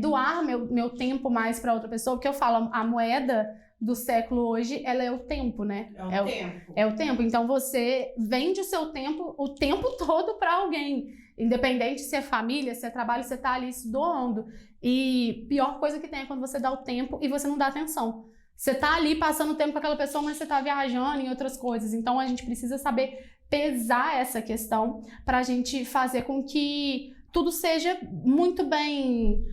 doar meu tempo mais pra outra pessoa? Porque eu falo, a moeda do século hoje, ela é o tempo, né? É o tempo. Então, você vende o seu tempo o tempo todo pra alguém. Independente se é família, se é trabalho, você tá ali se doando. E pior coisa que tem é quando você dá o tempo e você não dá atenção. Você tá ali passando tempo com aquela pessoa, mas você tá viajando em outras coisas. Então a gente precisa saber pesar essa questão pra gente fazer com que tudo seja muito bem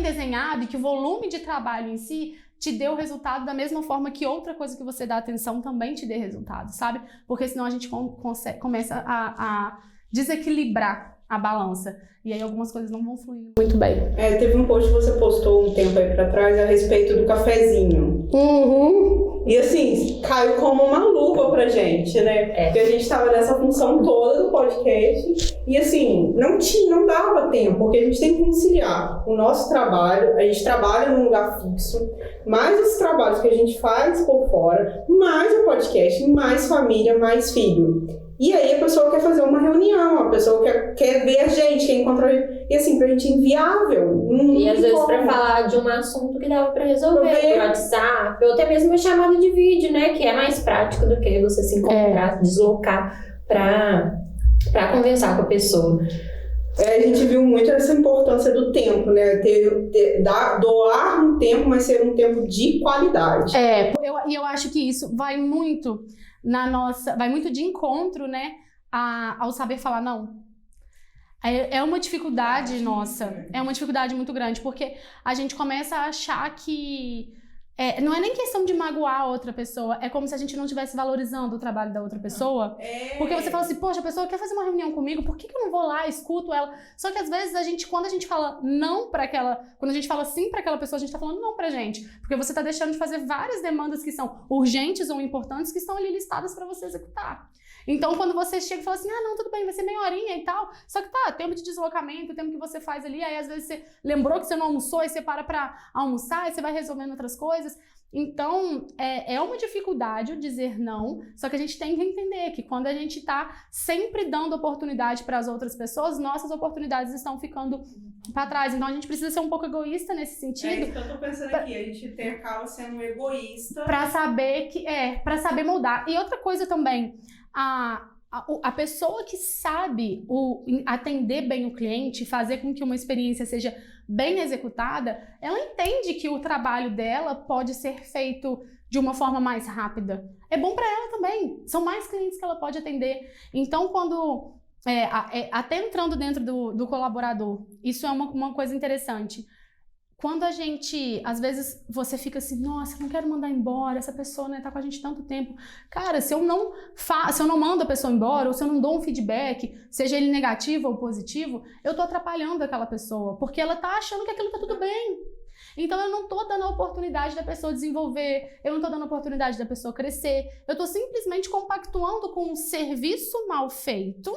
desenhado e que o volume de trabalho em si te dê o resultado da mesma forma que outra coisa que você dá atenção também te dê resultado, sabe? Porque senão a gente começa a desequilibrar a balança. E aí algumas coisas não vão fluir muito bem. Teve um post que você postou um tempo aí pra trás a respeito do cafezinho. E assim, caiu como uma luva pra gente, né? Porque a gente tava nessa função toda do podcast. E assim, não dava tempo, porque a gente tem que conciliar o nosso trabalho, a gente trabalha num lugar fixo, mais os trabalhos que a gente faz por fora, mais o podcast, mais família, mais filho. E aí a pessoa quer fazer uma reunião, a pessoa quer ver a gente, quer encontrar a gente. E assim, pra gente é inviável. E às vezes pra falar de um assunto que dava pra resolver por WhatsApp, ou até mesmo uma chamada de vídeo, né? Que é mais prático do que você se encontrar, deslocar pra conversar com a pessoa. A gente viu muito essa importância do tempo, né? Doar um tempo, mas ser um tempo de qualidade. E eu acho que isso vai muito vai muito de encontro, né, ao saber falar não. É uma dificuldade nossa, é uma dificuldade muito grande, porque a gente começa a achar que não é nem questão de magoar a outra pessoa, é como se a gente não estivesse valorizando o trabalho da outra pessoa. Porque você fala assim, poxa, a pessoa quer fazer uma reunião comigo, por que eu não vou lá, escuto ela? Só que às vezes quando a gente fala não pra quando a gente fala sim pra aquela pessoa, a gente tá falando não pra gente. Porque você tá deixando de fazer várias demandas que são urgentes ou importantes que estão ali listadas pra você executar. Então, quando você chega e fala assim, não, tudo bem, vai ser meia horinha e tal, só que tempo de deslocamento, tempo que você faz ali, aí às vezes você lembrou que você não almoçou, aí você para pra almoçar, aí você vai resolvendo outras coisas. Então, é uma dificuldade o dizer não, só que a gente tem que entender que quando a gente tá sempre dando oportunidade para as outras pessoas, nossas oportunidades estão ficando para trás. Então, a gente precisa ser um pouco egoísta nesse sentido. É isso que eu tô pensando aqui, a gente acaba sendo egoísta. Para saber moldar. E outra coisa também, a pessoa que sabe atender bem o cliente, fazer com que uma experiência seja bem executada, ela entende que o trabalho dela pode ser feito de uma forma mais rápida. É bom para ela também. São mais clientes que ela pode atender. Então, quando até entrando dentro do colaborador, isso é uma coisa interessante. Quando às vezes você fica assim, nossa, não quero mandar embora, essa pessoa, né, tá com a gente tanto tempo. Cara, se eu não mando a pessoa embora, ou se eu não dou um feedback, seja ele negativo ou positivo, eu tô atrapalhando aquela pessoa, porque ela tá achando que aquilo tá tudo bem. Então eu não tô dando a oportunidade da pessoa desenvolver, eu não tô dando a oportunidade da pessoa crescer, eu tô simplesmente compactuando com um serviço mal feito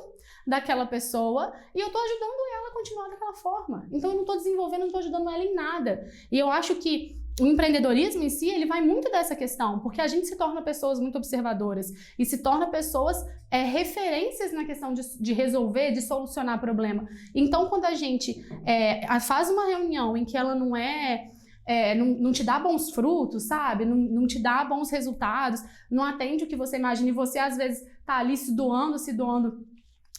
daquela pessoa e eu tô ajudando ela a continuar daquela forma. Então eu não tô desenvolvendo, não tô ajudando ela em nada. E eu acho que o empreendedorismo em si, ele vai muito dessa questão, porque a gente se torna pessoas muito observadoras e se torna pessoas referências na questão de resolver, de solucionar problema. Então, quando a gente faz uma reunião em que ela não te dá bons frutos, sabe? Não te dá bons resultados, não atende o que você imagina e você, às vezes, tá ali se doando,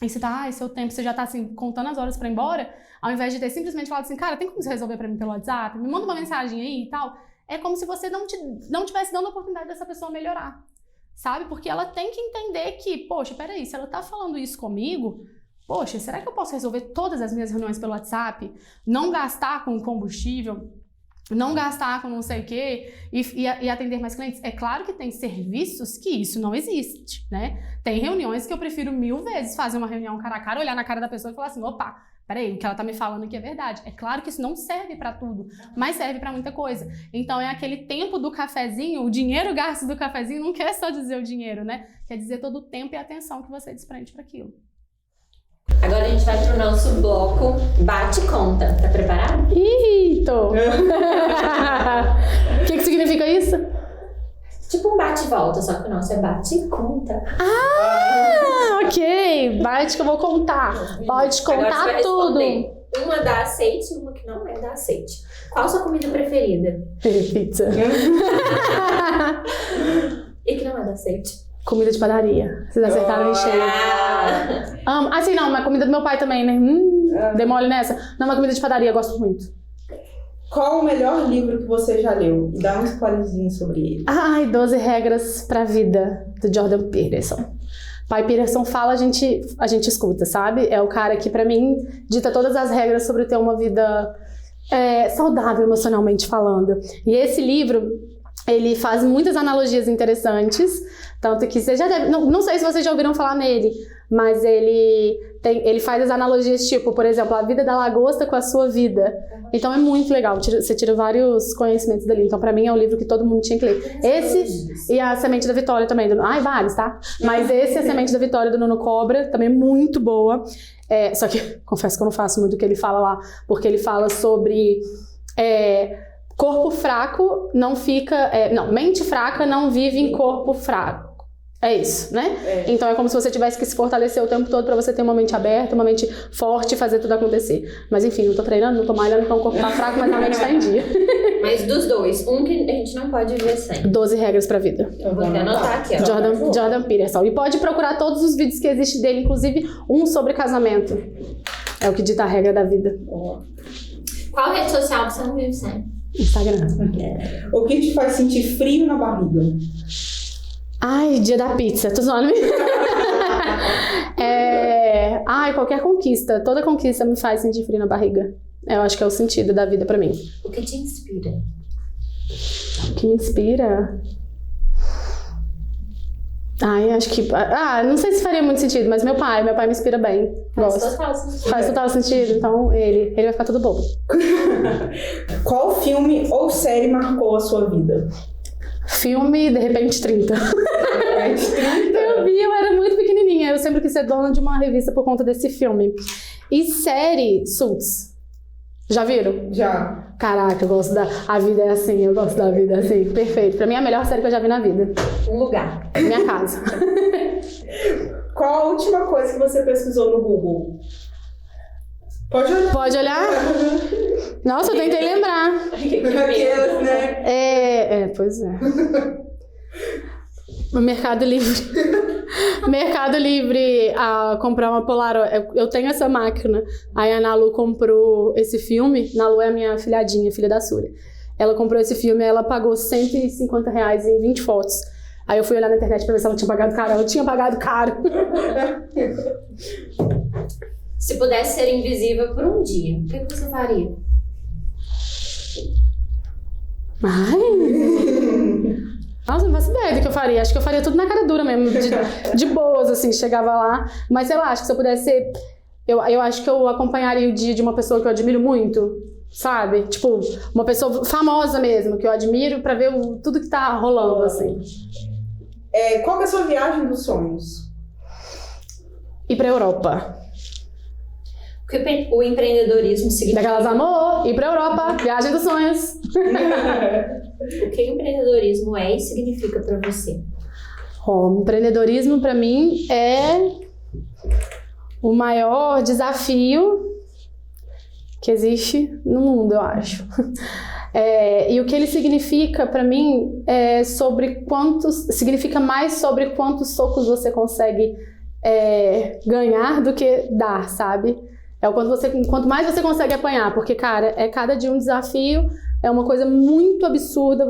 e você tá, seu tempo, você já tá assim, contando as horas pra ir embora, ao invés de ter simplesmente falado assim, cara, tem como você resolver pra mim pelo WhatsApp? Me manda uma mensagem aí e tal. É como se você não tivesse dando a oportunidade dessa pessoa melhorar, sabe? Porque ela tem que entender que, poxa, peraí, se ela tá falando isso comigo, poxa, será que eu posso resolver todas as minhas reuniões pelo WhatsApp? Não gastar com combustível, não gastar com não sei o quê e atender mais clientes. É claro que tem serviços que isso não existe, né? Tem reuniões que eu prefiro 1000 vezes fazer uma reunião cara a cara, olhar na cara da pessoa e falar assim, opa, peraí, o que ela tá me falando aqui é verdade. É claro que isso não serve pra tudo, mas serve pra muita coisa. Então é aquele tempo do cafezinho, o dinheiro gasto do cafezinho não quer só dizer o dinheiro, né? Quer dizer todo o tempo e a atenção que você desprende pra aquilo. Agora a gente vai pro nosso bloco Bate Conta. Tá preparado? Ih, tô! O que significa isso? Tipo um bate-volta, só que o nosso é Bate-Conta. Ah, ok! Bate que eu vou contar. Pode contar tudo. Uma da aceite e uma que não é da aceite. Qual a sua comida preferida? Pizza. E que não é da aceite? Comida de padaria. Vocês acertaram em cheio. Assim, não, mas comida do meu pai também, né? Dei mole nessa. Não, mas comida de padaria eu gosto muito. Qual o melhor livro que você já leu? Dá um spoilerzinho sobre ele. Ai, 12 Regras pra Vida, do Jordan Peterson. Pai Peterson fala, a gente escuta, sabe? É o cara que, pra mim, dita todas as regras sobre ter uma vida saudável emocionalmente falando. E esse livro, ele faz muitas analogias interessantes, tanto que você já deve... Não sei se vocês já ouviram falar nele, mas ele faz as analogias tipo, por exemplo, a vida da lagosta com a sua vida. Então é muito legal, você tira vários conhecimentos dali. Então pra mim é um livro que todo mundo tinha que ler. Esse e a Semente da Vitória também. Vários, tá? Mas esse e a Semente da Vitória do Nuno Cobra, também muito boa. Só que confesso que eu não faço muito o que ele fala lá, porque ele fala sobre... corpo fraco não fica... mente fraca não vive em corpo fraco. É isso, né? Então é como se você tivesse que se fortalecer o tempo todo pra você ter uma mente aberta, uma mente forte e fazer tudo acontecer. Mas enfim, não tô treinando, não tô malhando, então o corpo tá fraco, mas a mente tá em dia. Mas dos dois, um que a gente não pode ver sem. 12 Regras pra Vida. Eu vou até anotar aqui, ó. Jordan Peterson. E pode procurar todos os vídeos que existem dele, inclusive um sobre casamento. É o que dita a regra da vida. Qual rede social você não vive sem? Instagram. O que te faz sentir frio na barriga? Ai, dia da pizza. Tô zoando. Qualquer conquista. Toda conquista me faz sentir frio na barriga. Eu acho que é o sentido da vida pra mim. O que te inspira? O que me inspira? Acho que... não sei se faria muito sentido, mas meu pai me inspira bem. Gosto. Faz total sentido. Então, ele vai ficar tudo bom. Qual filme ou série marcou a sua vida? Filme, De Repente 30. Eu era muito pequenininha. Eu sempre quis ser dona de uma revista por conta desse filme. E série, Suits. Já viram? Já. Caraca, eu gosto A vida é assim, eu gosto da vida assim. Perfeito. Pra mim é a melhor série que eu já vi na vida. Um lugar. Minha casa. Qual a última coisa que você pesquisou no Google? Pode olhar. Pode olhar? Nossa, eu tentei lembrar. Aquelas, né? Pois é. O Mercado Livre. Mercado Livre, comprar uma Polaroid. Eu tenho essa máquina. Aí a Nalu comprou esse filme. Nalu é a minha filhadinha, filha da Súria. Ela comprou esse filme e ela pagou R$150 em 20 fotos. Aí eu fui olhar na internet pra ver se ela tinha pagado caro. Ela tinha pagado caro. Se pudesse ser invisível por um dia, o que você faria? Nossa, não faço ideia do que eu faria. Acho que eu faria tudo na cara dura mesmo, de boas, assim, chegava lá. Mas sei lá, acho que se eu pudesse ser... Eu acho que eu acompanharia o dia de uma pessoa que eu admiro muito, sabe? Tipo, uma pessoa famosa mesmo, que eu admiro pra ver tudo que tá rolando, assim. Qual que é a sua viagem dos sonhos? Ir pra Europa. O que o empreendedorismo significa? Daquelas amor, ir pra Europa, viagem dos sonhos. O que o empreendedorismo é e significa pra você? O empreendedorismo pra mim é o maior desafio que existe no mundo, eu acho. E o que ele significa pra mim significa mais sobre quantos socos você consegue ganhar do que dar, sabe? Quanto mais você consegue apanhar, porque, cara, cada dia um desafio, é uma coisa muito absurda,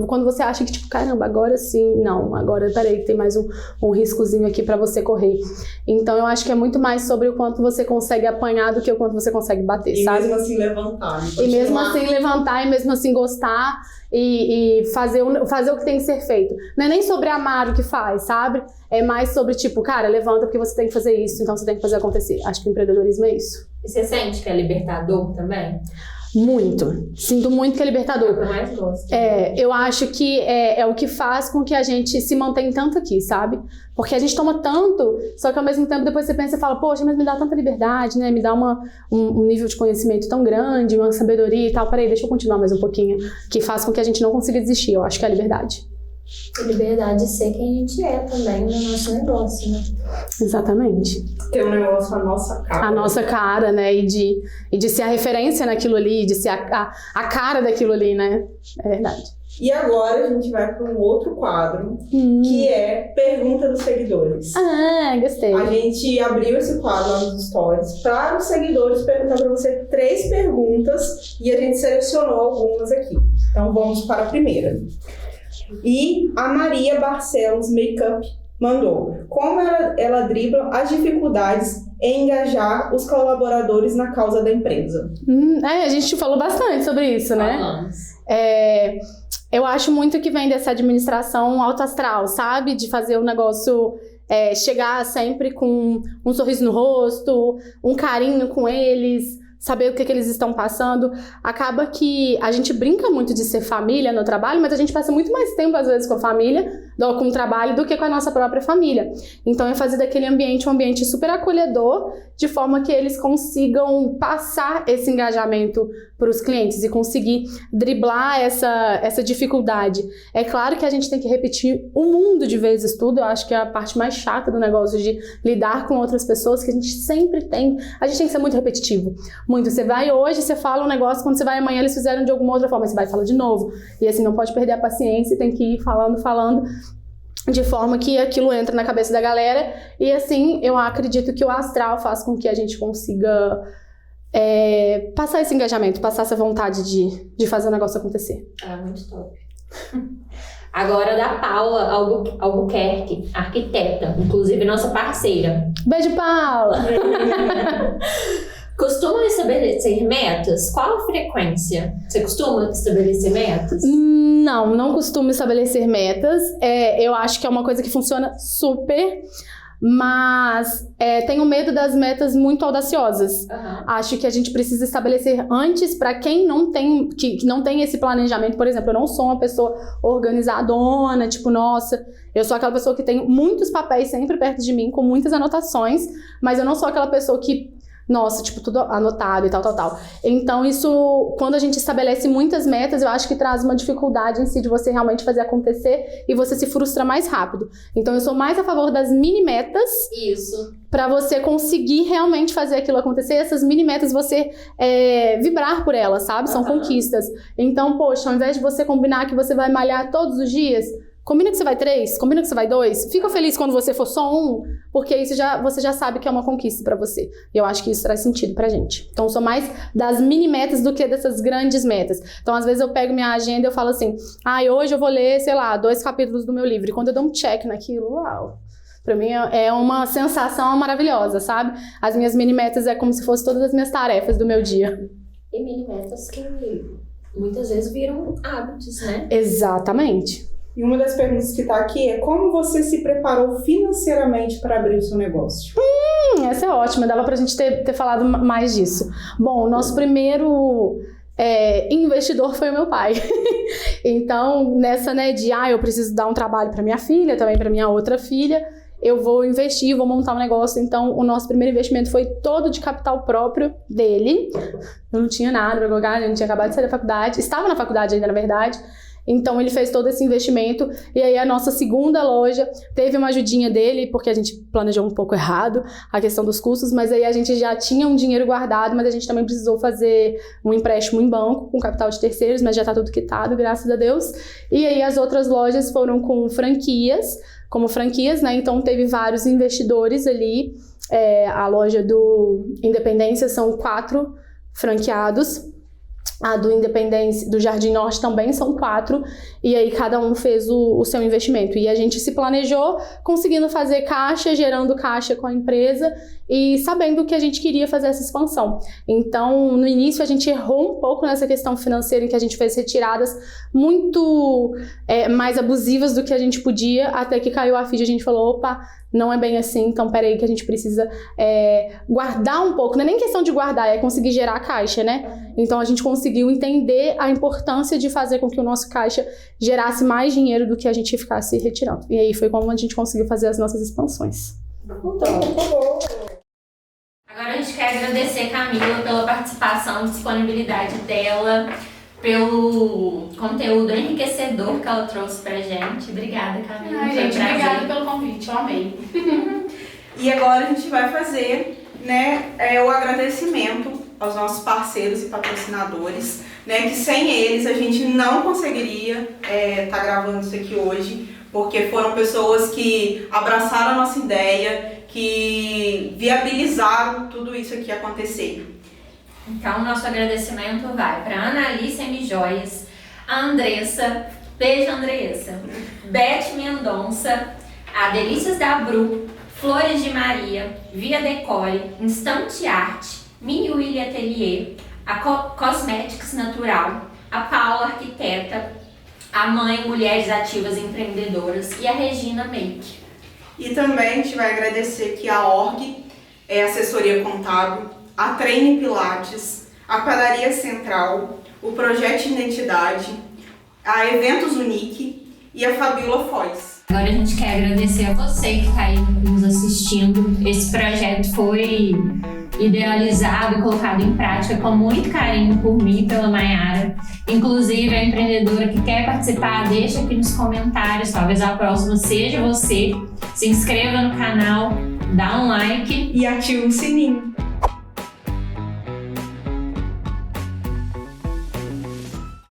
quando você acha que, tipo, caramba, agora sim, não, agora, peraí, tem mais um riscozinho aqui pra você correr. Então, eu acho que é muito mais sobre o quanto você consegue apanhar do que o quanto você consegue bater, sabe? E mesmo assim levantar. E mesmo assim levantar, e mesmo assim gostar, e fazer o que tem que ser feito. Não é nem sobre amar o que faz, sabe? É mais sobre, tipo, cara, levanta porque você tem que fazer isso, então você tem que fazer acontecer. Acho que o empreendedorismo é isso. E você sente que é libertador também? Muito. Sinto muito que é libertador. É o que eu mais gosto. Eu acho que é o que faz com que a gente se mantenha tanto aqui, sabe? Porque a gente toma tanto, só que ao mesmo tempo depois você pensa e fala, poxa, mas me dá tanta liberdade, né? Me dá um nível de conhecimento tão grande, uma sabedoria e tal. Peraí, deixa eu continuar mais um pouquinho. Que faz com que a gente não consiga desistir. Eu acho que é a liberdade. A liberdade de ser quem a gente é também no nosso negócio, né? Exatamente. Ter um negócio à nossa cara. A nossa cara, né? E de ser a referência naquilo ali, de ser a cara daquilo ali, né? É verdade. E agora a gente vai para um outro quadro, que é Pergunta dos Seguidores. Ah, gostei. A gente abriu esse quadro lá nos stories para os seguidores perguntar para você 3 perguntas e a gente selecionou algumas aqui. Então vamos para a primeira. E a Maria Barcelos Makeup mandou: como ela dribla as dificuldades em engajar os colaboradores na causa da empresa? A gente falou bastante sobre isso, né? Falamos. Eu acho muito que vem dessa administração alto astral, sabe? De fazer o negócio chegar sempre com um sorriso no rosto, um carinho com eles, saber o que eles estão passando. Acaba que a gente brinca muito de ser família no trabalho, mas a gente passa muito mais tempo, às vezes, com a família, com o trabalho, do que com a nossa própria família. Então, é fazer daquele ambiente um ambiente super acolhedor, de forma que eles consigam passar esse engajamento para os clientes e conseguir driblar essa dificuldade. É claro que a gente tem que repetir o mundo de vezes tudo. Eu acho que é a parte mais chata do negócio de lidar com outras pessoas, que a gente sempre tem. A gente tem que ser muito repetitivo. Muito. Você vai hoje, você fala um negócio, quando você vai amanhã eles fizeram de alguma outra forma, você vai falar de novo. E assim, não pode perder a paciência, tem que ir falando, de forma que aquilo entra na cabeça da galera. E assim, eu acredito que o astral faz com que a gente consiga passar esse engajamento, passar essa vontade de fazer o negócio acontecer. Muito top. Agora da Paula Albuquerque, arquiteta, inclusive nossa parceira. Beijo, Paula! Costuma estabelecer metas? Qual a frequência? Você costuma estabelecer metas? Não costumo estabelecer metas. Eu acho que é uma coisa que funciona super, mas tenho medo das metas muito audaciosas. Acho que a gente precisa estabelecer antes para quem que não tem esse planejamento. Por exemplo, eu não sou uma pessoa organizadona, tipo, nossa, eu sou aquela pessoa que tem muitos papéis sempre perto de mim, com muitas anotações, mas eu não sou aquela pessoa que nossa, tipo, tudo anotado e tal. Então, isso, quando a gente estabelece muitas metas, eu acho que traz uma dificuldade em si de você realmente fazer acontecer e você se frustra mais rápido. Então, eu sou mais a favor das mini metas. Isso. Pra você conseguir realmente fazer aquilo acontecer. Essas mini metas, você vibrar por elas, sabe? São conquistas. Então, poxa, ao invés de você combinar que você vai malhar todos os dias, combina que você vai 3, combina que você vai 2. Fica feliz quando você for só 1, porque isso você já sabe que é uma conquista pra você. E eu acho que isso traz sentido pra gente. Então, eu sou mais das mini metas do que dessas grandes metas. Então, às vezes eu pego minha agenda e eu falo assim, hoje eu vou ler, sei lá, 2 capítulos do meu livro. E quando eu dou um check naquilo, uau! Pra mim é uma sensação maravilhosa, sabe? As minhas mini metas é como se fossem todas as minhas tarefas do meu dia. E mini metas que muitas vezes viram hábitos, né? Exatamente. E uma das perguntas que está aqui é: como você se preparou financeiramente para abrir o seu negócio? Essa é ótima, dava pra gente ter falado mais disso. Bom, o nosso primeiro investidor foi o meu pai. Então, nessa, eu preciso dar um trabalho pra minha filha, também pra minha outra filha, eu vou investir, vou montar um negócio. Então, o nosso primeiro investimento foi todo de capital próprio dele. Eu não tinha nada pra colocar, eu não tinha acabado de sair da faculdade, estava na faculdade ainda, na verdade. Então, ele fez todo esse investimento. E aí, a nossa segunda loja teve uma ajudinha dele, porque a gente planejou um pouco errado a questão dos custos, mas aí a gente já tinha um dinheiro guardado, mas a gente também precisou fazer um empréstimo em banco com capital de terceiros, mas já tá tudo quitado, graças a Deus. E aí, as outras lojas foram como franquias, né? Então, teve vários investidores ali. A loja do Independência são 4 franqueados. A do Independência, do Jardim Norte também são 4, e aí cada um fez o seu investimento. E a gente se planejou, conseguindo fazer caixa, gerando caixa com a empresa e sabendo que a gente queria fazer essa expansão. Então, no início, a gente errou um pouco nessa questão financeira, em que a gente fez retiradas muito mais abusivas do que a gente podia, até que caiu a ficha e a gente falou, opa, não é bem assim, então peraí que a gente precisa guardar um pouco. Não é nem questão de guardar, é conseguir gerar caixa, né? Então, a gente conseguiu entender a importância de fazer com que o nosso caixa gerasse mais dinheiro do que a gente ficasse retirando. E aí foi como a gente conseguiu fazer as nossas expansões. Agora a gente quer agradecer a Camila pela participação, disponibilidade dela, pelo conteúdo enriquecedor que ela trouxe pra gente. Obrigada, Camila. Gente, obrigada pelo convite, eu amei. E agora a gente vai fazer, né, o agradecimento aos nossos parceiros e patrocinadores, né, que sem eles a gente não conseguiria tá gravando isso aqui hoje, porque foram pessoas que abraçaram a nossa ideia, que viabilizaram tudo isso aqui acontecer. Então, nosso agradecimento vai para Ana Alice M. Joias, a Andressa, beijo Andressa, Beth Mendonça, a Delícias da Bru, Flores de Maria, Via Decore, Instante Arte, Mini Willy Atelier, a Cosmetics Natural, a Paula Arquiteta, a Mãe Mulheres Ativas Empreendedoras e a Regina Make. E também a gente vai agradecer aqui a Org, Assessoria Contábil, a Treine Pilates, a Padaria Central, o Projeto Identidade, a Eventos Unique e a Fabiola Foz. Agora a gente quer agradecer a você que está aí nos assistindo. Esse projeto foi idealizado e colocado em prática com muito carinho por mim e pela Mayara. Inclusive, a empreendedora que quer participar, deixa aqui nos comentários, talvez a próxima seja você. Se inscreva no canal, dá um like E ativa o sininho.